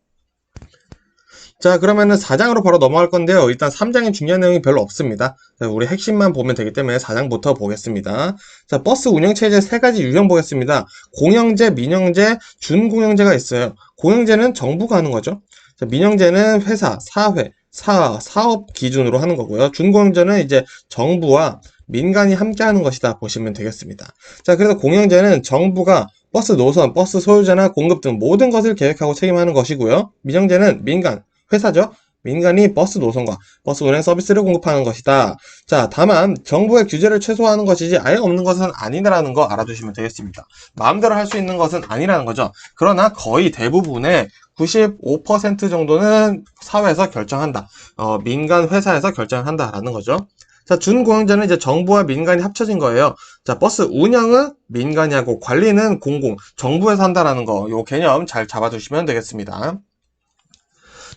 Speaker 1: 자, 그러면은 4장으로 바로 넘어갈 건데요. 일단 3장에 중요한 내용이 별로 없습니다. 자, 우리 핵심만 보면 되기 때문에 4장부터 보겠습니다. 자, 버스 운영체제 3가지 유형 보겠습니다. 공영제, 민영제, 준공영제가 있어요. 공영제는 정부가 하는 거죠. 자, 민영제는 회사, 사회, 사업 기준으로 하는 거고요. 준공영제는 이제 정부와 민간이 함께 하는 것이다 보시면 되겠습니다. 자, 그래서 공영제는 정부가 버스 노선, 버스 소유자나 공급 등 모든 것을 계획하고 책임하는 것이고요. 민영제는 민간, 회사죠. 민간이 버스 노선과 버스 운행 서비스를 공급하는 것이다. 자, 다만 정부의 규제를 최소화하는 것이지 아예 없는 것은 아니라는 거 알아두시면 되겠습니다. 마음대로 할 수 있는 것은 아니라는 거죠. 그러나 거의 대부분의 95% 정도는 사회에서 결정한다. 민간 회사에서 결정한다라는 거죠. 자, 준공영제는 이제 정부와 민간이 합쳐진 거예요. 자, 버스 운영은 민간이 하고 관리는 공공, 정부에서 한다라는 거, 요 개념 잘 잡아두시면 되겠습니다.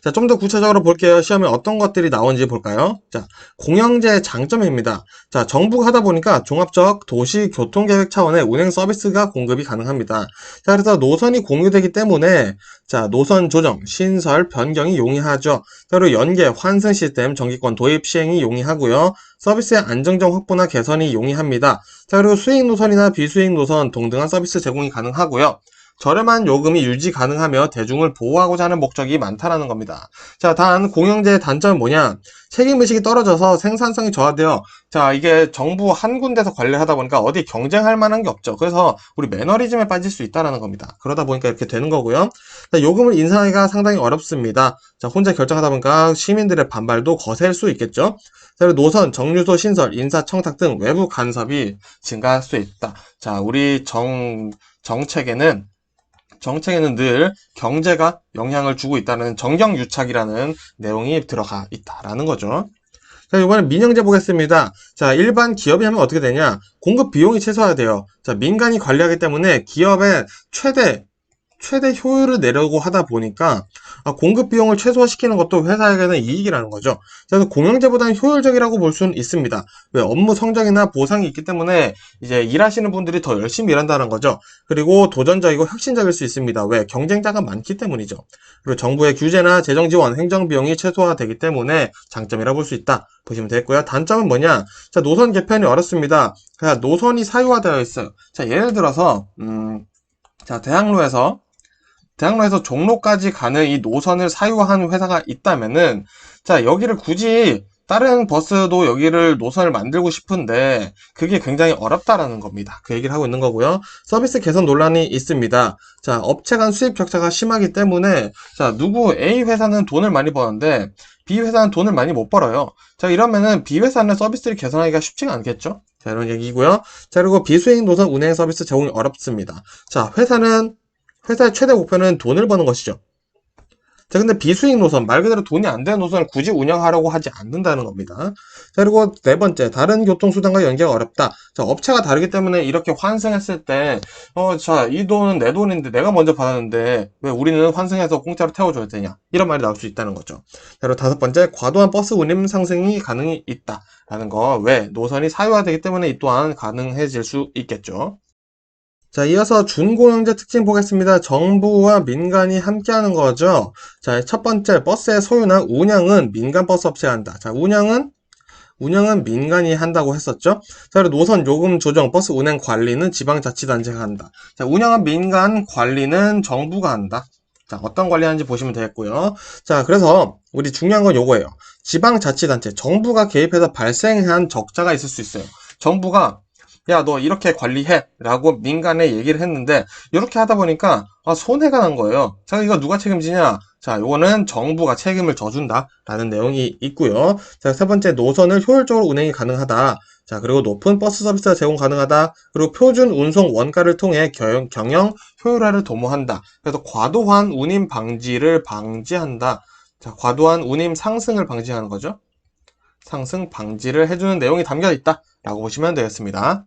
Speaker 1: 자, 좀 더 구체적으로 볼게요. 시험에 어떤 것들이 나오는지 볼까요? 자, 공영제의 장점입니다. 자, 정부가 하다 보니까 종합적 도시 교통계획 차원의 운행 서비스가 공급이 가능합니다. 자, 그래서 노선이 공유되기 때문에 자, 노선 조정, 신설, 변경이 용이하죠. 그리고 연계, 환승 시스템, 정기권 도입 시행이 용이하고요. 서비스의 안정적 확보나 개선이 용이합니다. 자, 그리고 수익 노선이나 비수익 노선 동등한 서비스 제공이 가능하고요. 저렴한 요금이 유지 가능하며 대중을 보호하고자 하는 목적이 많다라는 겁니다. 자, 단 공영제의 단점은 뭐냐? 책임의식이 떨어져서 생산성이 저하되어, 자, 이게 정부 한 군데서 관리를 하다 보니까 어디 경쟁할 만한 게 없죠. 그래서 우리 매너리즘에 빠질 수 있다는 겁니다. 그러다 보니까 이렇게 되는 거고요. 자, 요금을 인상하기가 상당히 어렵습니다. 자, 혼자 결정하다 보니까 시민들의 반발도 거셀 수 있겠죠. 자, 그리고 노선, 정류소 신설, 인사청탁 등 외부 간섭이 증가할 수 있다. 자, 우리 정책에는 늘 경제가 영향을 주고 있다는 정경유착이라는 내용이 들어가 있다라는 거죠. 자, 이번엔 민영제 보겠습니다. 자, 일반 기업이 하면 어떻게 되냐? 공급 비용이 최소화돼요. 자, 민간이 관리하기 때문에 기업의 최대 효율을 내려고 하다 보니까 공급 비용을 최소화시키는 것도 회사에게는 이익이라는 거죠. 그래서 공영제보다는 효율적이라고 볼 수는 있습니다. 왜? 업무 성적이나 보상이 있기 때문에 이제 일하시는 분들이 더 열심히 일한다는 거죠. 그리고 도전적이고 혁신적일 수 있습니다. 왜? 경쟁자가 많기 때문이죠. 그리고 정부의 규제나 재정 지원, 행정 비용이 최소화되기 때문에 장점이라 볼 수 있다 보시면 되겠고요. 단점은 뭐냐? 자, 노선 개편이 어렵습니다. 그냥 노선이 사유화되어 있어요. 자, 예를 들어서 자, 대학로에서 종로까지 가는 이 노선을 사유화하는 회사가 있다면은, 자, 여기를 굳이 다른 버스도 여기를 노선을 만들고 싶은데 그게 굉장히 어렵다라는 겁니다. 그 얘기를 하고 있는 거고요. 서비스 개선 논란이 있습니다. 자, 업체 간 수입 격차가 심하기 때문에 자, 누구 A 회사는 돈을 많이 버는데 B 회사는 돈을 많이 못 벌어요. 자, 이러면은 B 회사는 서비스를 개선하기가 쉽지가 않겠죠? 자, 이런 얘기고요. 자, 그리고 비수익 노선 운행 서비스 제공이 어렵습니다. 자, 회사의 최대 목표는 돈을 버는 것이죠. 자, 근데 비수익 노선, 말 그대로 돈이 안 되는 노선을 굳이 운영하려고 하지 않는다는 겁니다. 자, 그리고 네 번째, 다른 교통수단과 연계가 어렵다. 자, 업체가 다르기 때문에 이렇게 환승했을 때, 자, 이 돈은 내 돈인데 내가 먼저 받았는데 왜 우리는 환승해서 공짜로 태워줘야 되냐? 이런 말이 나올 수 있다는 거죠. 자, 그리고 다섯 번째, 과도한 버스 운임 상승이 가능이 있다. 라는 거, 왜? 노선이 사유화되기 때문에 이 또한 가능해질 수 있겠죠. 자, 이어서 준공영제 특징 보겠습니다. 정부와 민간이 함께하는 거죠. 자, 첫 번째, 버스의 소유나 운영은 민간 버스 업체가 한다. 자, 운영은 민간이 한다고 했었죠. 자, 그리고 노선 요금 조정, 버스 운행 관리는 지방자치단체가 한다. 자, 운영은 민간, 관리는 정부가 한다. 자, 어떤 관리하는지 보시면 되겠고요. 자, 그래서 우리 중요한 건 요거예요. 지방자치단체, 정부가 개입해서 발생한 적자가 있을 수 있어요. 정부가 야, 너 이렇게 관리해 라고 민간에 얘기를 했는데 이렇게 하다 보니까 손해가 난 거예요. 자, 이거 누가 책임지냐? 자, 요거는 정부가 책임을 져준다 라는 내용이 있고요. 자, 세 번째, 노선을 효율적으로 운행이 가능하다. 자, 그리고 높은 버스 서비스가 제공 가능하다. 그리고 표준 운송 원가를 통해 경영 효율화를 도모한다. 그래서 과도한 운임 방지를 방지한다. 자, 과도한 운임 상승을 방지하는 거죠. 상승 방지를 해주는 내용이 담겨 있다 라고 보시면 되겠습니다.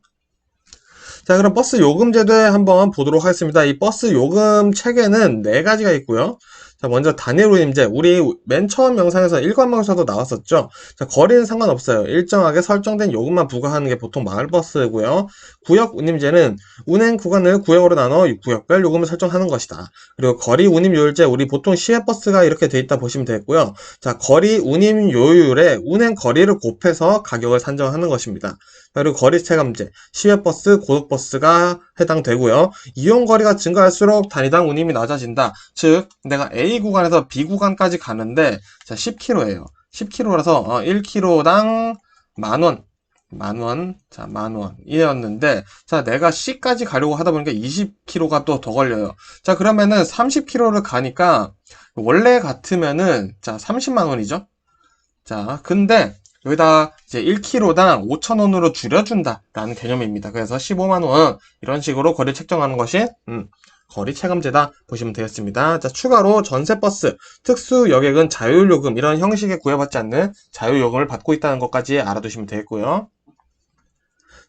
Speaker 1: 자, 그럼 버스 요금 제도에 한번 보도록 하겠습니다. 이 버스 요금 체계는 네 가지가 있고요. 자, 먼저 단일 운임제. 우리 맨 처음 영상에서 일관망에서도 나왔었죠. 자, 거리는 상관없어요. 일정하게 설정된 요금만 부과하는 게 보통 마을버스고요. 구역 운임제는 운행 구간을 구역으로 나눠 구역별 요금을 설정하는 것이다. 그리고 거리 운임 요율제, 우리 보통 시외버스가 이렇게 돼 있다 보시면 되겠고요. 자, 거리 운임 요율에 운행 거리를 곱해서 가격을 산정하는 것입니다. 그리고 거리 체감제, 시외버스, 고속버스가 해당되고요. 이용거리가 증가할수록 단위당 운임이 낮아진다. 즉, 내가 A 구간에서 B 구간까지 가는데, 자, 10km예요. 10km라서 1km당 만원. 자, 만원이었는데, 자, 내가 C까지 가려고 하다 보니까 20km가 또 더 걸려요. 자, 그러면은 30km를 가니까, 원래 같으면은, 자, 30만원이죠? 자, 근데, 여기다 이제 1kg당 5,000원으로 줄여준다라는 개념입니다. 그래서 15만원 이런 식으로 거리 책정하는 것이 거리 체감제다 보시면 되겠습니다. 자, 추가로 전세버스, 특수 여객은 자율요금 이런 형식에 구애받지 않는 자율요금을 받고 있다는 것까지 알아두시면 되겠고요.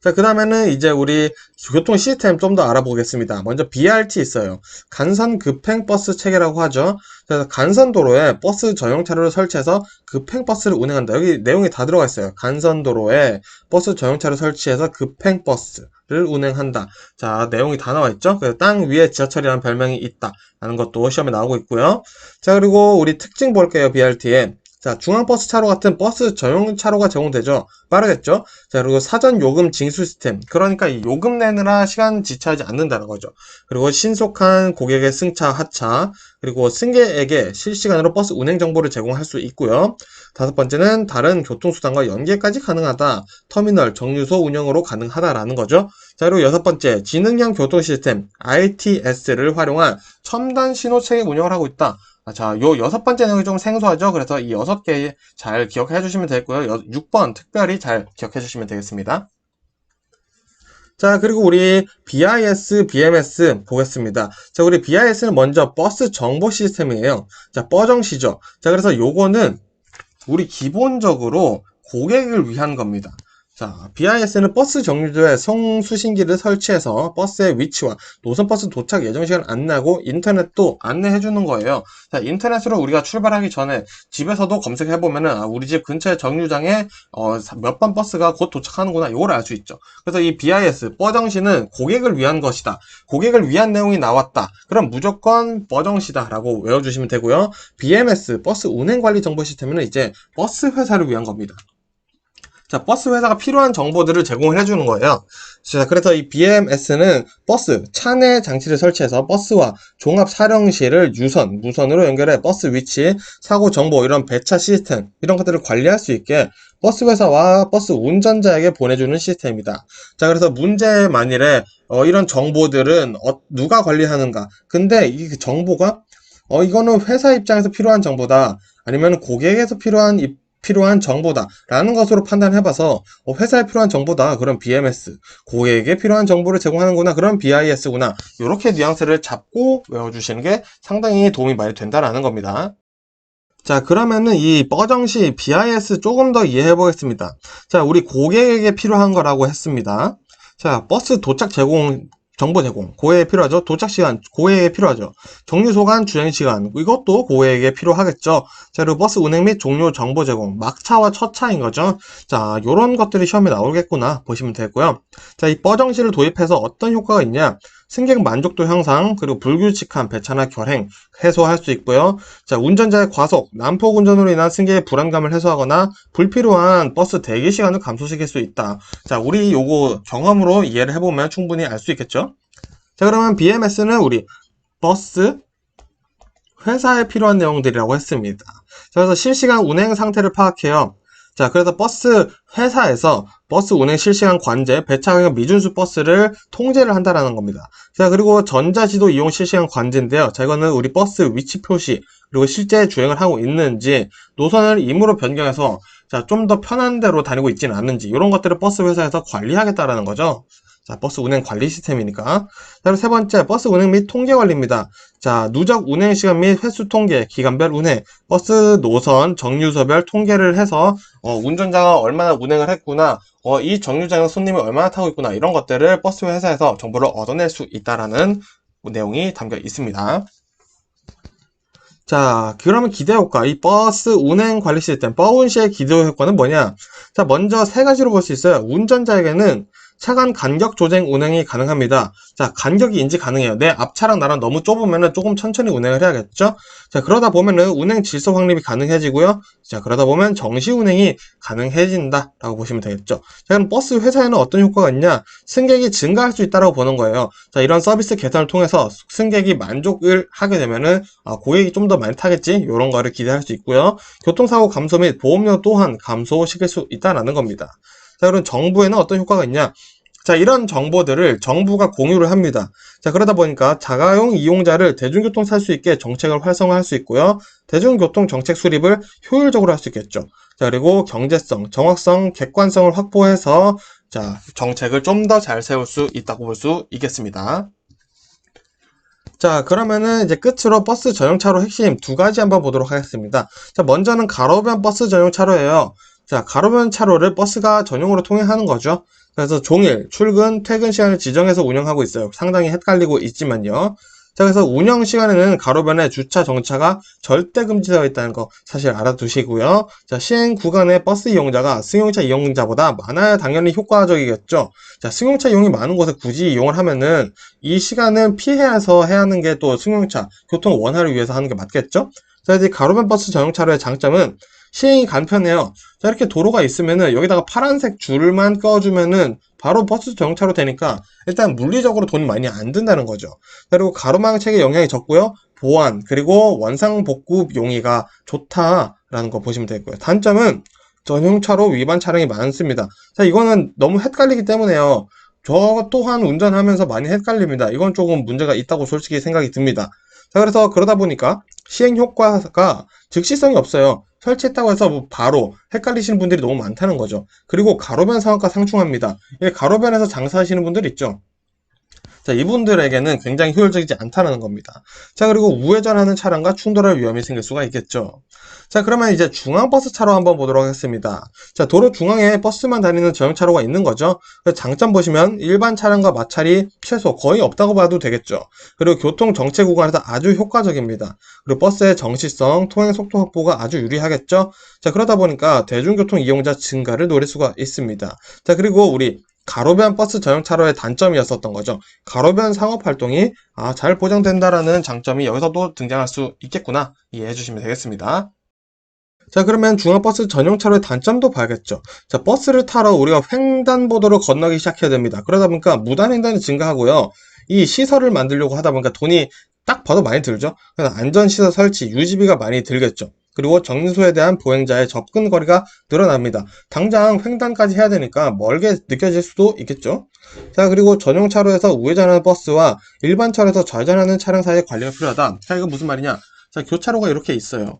Speaker 1: 자, 그 다음에는 이제 우리 교통 시스템 좀 더 알아보겠습니다. 먼저 BRT 있어요. 간선 급행버스 체계라고 하죠. 그래서 간선도로에 버스 전용 차로를 설치해서 급행버스를 운행한다. 여기 내용이 다 들어가 있어요. 간선도로에 버스 전용 차로 설치해서 급행버스를 운행한다. 자, 내용이 다 나와 있죠. 그래서 땅 위에 지하철이라는 별명이 있다 라는 것도 시험에 나오고 있고요. 자, 그리고 우리 특징 볼게요. BRT에. 자, 중앙버스 차로 같은 버스 전용 차로가 제공되죠. 빠르겠죠? 자, 그리고 사전 요금 징수 시스템. 그러니까 이 요금 내느라 시간 지체하지 않는다는 거죠. 그리고 신속한 고객의 승차, 하차, 그리고 승객에게 실시간으로 버스 운행 정보를 제공할 수 있고요. 다섯 번째는 다른 교통수단과 연계까지 가능하다. 터미널, 정류소 운영으로 가능하다라는 거죠. 자, 그리고 여섯 번째, 지능형 교통 시스템, ITS를 활용한 첨단 신호체계 운영을 하고 있다. 자, 요 여섯 번째 내용이 좀 생소하죠? 그래서 이 여섯 개 잘 기억해 주시면 되고요. 6번 특별히 잘 기억해 주시면 되겠습니다. 자, 그리고 우리 BIS, BMS 보겠습니다. 자, 우리 BIS는 먼저 버스 정보 시스템이에요. 자, 뻐정시죠. 자, 그래서 요거는 우리 기본적으로 고객을 위한 겁니다. 자, BIS는 버스 정류소에 송수신기를 설치해서 버스의 위치와 노선버스 도착 예정 시간을 안내하고 인터넷도 안내해 주는 거예요. 자, 인터넷으로 우리가 출발하기 전에 집에서도 검색해 보면은 우리 집 근처에 정류장에 몇 번 버스가 곧 도착하는구나 이걸 알 수 있죠. 그래서 이 BIS 뻐정시는 고객을 위한 것이다. 고객을 위한 내용이 나왔다. 그럼 무조건 뻐정시다라고 외워주시면 되고요. BMS 버스 운행 관리 정보 시스템은 이제 버스 회사를 위한 겁니다. 자, 버스 회사가 필요한 정보들을 제공을 해주는 거예요. 자, 그래서 이 BMS는 버스, 차내 장치를 설치해서 버스와 종합 사령실을 무선으로 연결해 버스 위치, 사고 정보, 이런 배차 시스템, 이런 것들을 관리할 수 있게 버스 회사와 버스 운전자에게 보내주는 시스템입니다. 자, 그래서 문제 만일에 이런 정보들은 누가 관리하는가? 근데 이 정보가 이거는 회사 입장에서 필요한 정보다, 아니면 고객에서 필요한 정보다 라는 것으로 판단해봐서 회사에 필요한 정보다, 그럼 BMS, 고객에게 필요한 정보를 제공하는구나, 그럼 BIS구나, 이렇게 뉘앙스를 잡고 외워주시는 게 상당히 도움이 많이 된다라는 겁니다. 자, 그러면은 이 버정시 BIS 조금 더 이해해 보겠습니다. 자, 우리 고객에게 필요한 거라고 했습니다. 자, 버스 도착 정보 제공, 고객에 필요하죠. 도착 시간, 고객에게 필요하죠. 정류 소간, 주행 시간, 이것도 고객에게 필요하겠죠. 자, 그리고 버스 운행 및 종료 정보 제공, 막차와 첫차인 거죠. 자, 요런 것들이 시험에 나오겠구나 보시면 되고요. 자, 이 버정시를 도입해서 어떤 효과가 있냐? 승객 만족도 향상, 그리고 불규칙한 배차나 결행 해소할 수 있고요. 자, 운전자의 과속, 난폭 운전으로 인한 승객의 불안감을 해소하거나 불필요한 버스 대기 시간을 감소시킬 수 있다. 자, 우리 요거 경험으로 이해를 해보면 충분히 알 수 있겠죠? 자, 그러면 BMS는 우리 버스 회사에 필요한 내용들이라고 했습니다. 자, 그래서 실시간 운행 상태를 파악해요. 자, 그래서 버스 회사에서 버스 운행 실시간 관제, 배차 경영 미준수 버스를 통제를 한다라는 겁니다. 자, 그리고 전자지도 이용 실시간 관제인데요. 자, 이거는 우리 버스 위치 표시, 그리고 실제 주행을 하고 있는지, 노선을 임으로 변경해서 자, 좀 더 편한 데로 다니고 있지는 않은지, 이런 것들을 버스 회사에서 관리하겠다라는 거죠. 자, 버스 운행 관리 시스템이니까. 자, 그리고 세 번째, 버스 운행 및 통계 관리입니다. 자, 누적 운행 시간 및 횟수 통계, 기간별 운행, 버스 노선, 정류소별 통계를 해서 운전자가 얼마나 운행을 했구나, 이 정류장에 손님이 얼마나 타고 있구나, 이런 것들을 버스 회사에서 정보를 얻어낼 수 있다라는 내용이 담겨 있습니다. 자, 그러면 기대 효과, 이 버스 운행 관리 시스템, 버운시의 기대 효과는 뭐냐? 자, 먼저 세 가지로 볼 수 있어요. 운전자에게는 차간 간격 조정 운행이 가능합니다. 자, 간격이 인지 가능해요. 내 앞차랑 나랑 너무 좁으면은 조금 천천히 운행을 해야겠죠? 자, 그러다 보면은 운행 질서 확립이 가능해지고요. 자, 그러다 보면 정시 운행이 가능해진다라고 보시면 되겠죠. 자, 그럼 버스 회사에는 어떤 효과가 있냐? 승객이 증가할 수 있다라고 보는 거예요. 자, 이런 서비스 개선을 통해서 승객이 만족을 하게 되면은 고객이 좀 더 많이 타겠지? 이런 거를 기대할 수 있고요. 교통사고 감소 및 보험료 또한 감소시킬 수 있다는 겁니다. 자, 그럼 정부에는 어떤 효과가 있냐? 자, 이런 정보들을 정부가 공유를 합니다. 자, 그러다 보니까 자가용 이용자를 대중교통 탈 수 있게 정책을 활성화할 수 있고요. 대중교통 정책 수립을 효율적으로 할 수 있겠죠. 자, 그리고 경제성, 정확성, 객관성을 확보해서 자, 정책을 좀 더 잘 세울 수 있다고 볼 수 있겠습니다. 자, 그러면은 이제 끝으로 버스 전용차로 핵심 두 가지 한번 보도록 하겠습니다. 자, 먼저는 가로변 버스 전용 차로예요. 자, 가로변 차로를 버스가 전용으로 통행하는 거죠. 그래서 종일 출근, 퇴근 시간을 지정해서 운영하고 있어요. 상당히 헷갈리고 있지만요. 자, 그래서 운영 시간에는 가로변에 주차, 정차가 절대 금지되어 있다는 거 사실 알아두시고요. 자, 시행 구간의 버스 이용자가 승용차 이용자보다 많아야 당연히 효과적이겠죠. 자, 승용차 이용이 많은 곳에 굳이 이용을 하면은 이 시간은 피해서 해야 하는 게 또 승용차 교통 원활을 위해서 하는 게 맞겠죠? 자, 이제 가로변 버스 전용차로의 장점은 시행이 간편해요. 자, 이렇게 도로가 있으면은 여기다가 파란색 줄만 꺼주면은 바로 버스 전용차로 되니까 일단 물리적으로 돈이 많이 안 든다는 거죠. 그리고 가로막책의 영향이 적고요. 보안, 그리고 원상복구 용이가 좋다라는 거 보시면 되고요. 단점은 전용차로 위반 차량이 많습니다. 자, 이거는 너무 헷갈리기 때문에요. 저 또한 운전하면서 많이 헷갈립니다. 이건 조금 문제가 있다고 솔직히 생각이 듭니다. 자, 그래서 그러다 보니까 시행 효과가 즉시성이 없어요. 설치했다고 해서 뭐 바로 헷갈리시는 분들이 너무 많다는 거죠. 그리고 가로변 상한가 상충합니다. 가로변에서 장사하시는 분들 있죠. 자, 이분들에게는 굉장히 효율적이지 않다는 겁니다. 자, 그리고 우회전하는 차량과 충돌할 위험이 생길 수가 있겠죠. 자, 그러면 이제 중앙버스 차로 한번 보도록 하겠습니다. 자, 도로 중앙에 버스만 다니는 전용차로가 있는 거죠. 장점 보시면 일반 차량과 마찰이 최소 거의 없다고 봐도 되겠죠. 그리고 교통 정체 구간에서 아주 효과적입니다. 그리고 버스의 정시성, 통행 속도 확보가 아주 유리하겠죠. 자, 그러다 보니까 대중교통 이용자 증가를 노릴 수가 있습니다. 자, 그리고 우리 가로변 버스 전용차로의 단점이었었던 거죠. 가로변 상업활동이 잘 보장된다라는 장점이 여기서도 등장할 수 있겠구나 이해해 주시면 되겠습니다. 자, 그러면 중앙버스 전용차로의 단점도 봐야겠죠. 자, 버스를 타러 우리가 횡단보도를 건너기 시작해야 됩니다. 그러다 보니까 무단횡단이 증가하고요. 이 시설을 만들려고 하다 보니까 돈이 딱 봐도 많이 들죠. 그래서 안전시설 설치, 유지비가 많이 들겠죠. 그리고 정류소에 대한 보행자의 접근 거리가 늘어납니다. 당장 횡단까지 해야 되니까 멀게 느껴질 수도 있겠죠. 자, 그리고 전용 차로에서 우회전하는 버스와 일반 차로에서 좌회전하는 차량 사이의 관리가 필요하다. 자, 이거 무슨 말이냐? 자, 교차로가 이렇게 있어요.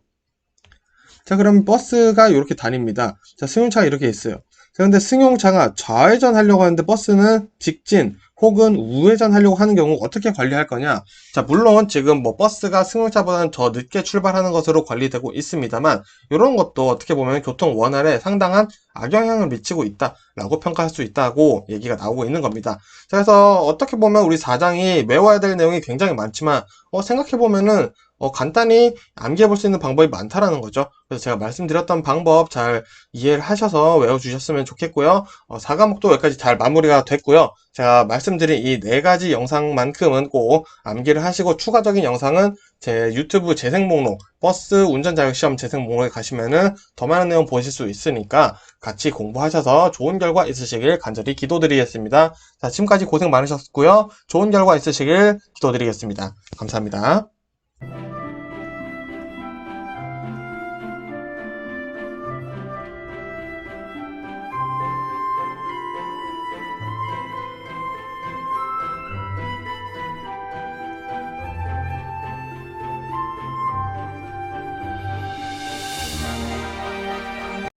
Speaker 1: 자, 그럼 버스가 이렇게 다닙니다. 자, 승용차가 이렇게 있어요. 자, 근데 승용차가 좌회전 하려고 하는데 버스는 직진 혹은 우회전 하려고 하는 경우 어떻게 관리할 거냐? 자, 물론 지금 뭐 버스가 승용차보다는 더 늦게 출발하는 것으로 관리되고 있습니다만, 이런 것도 어떻게 보면 교통 원활에 상당한 악영향을 미치고 있다라고 평가할 수 있다고 얘기가 나오고 있는 겁니다. 자, 그래서 어떻게 보면 우리 사장이 외워야 될 내용이 굉장히 많지만, 생각해보면은 간단히 암기해 볼 수 있는 방법이 많다라는 거죠. 그래서 제가 말씀드렸던 방법 잘 이해를 하셔서 외워주셨으면 좋겠고요. 4과목도 여기까지 잘 마무리가 됐고요. 제가 말씀드린 이 4가지 영상만큼은 꼭 암기를 하시고 추가적인 영상은 제 유튜브 재생 목록, 버스 운전 자격시험 재생 목록에 가시면은 더 많은 내용 보실 수 있으니까 같이 공부하셔서 좋은 결과 있으시길 간절히 기도드리겠습니다. 자, 지금까지 고생 많으셨고요. 좋은 결과 있으시길 기도드리겠습니다. 감사합니다.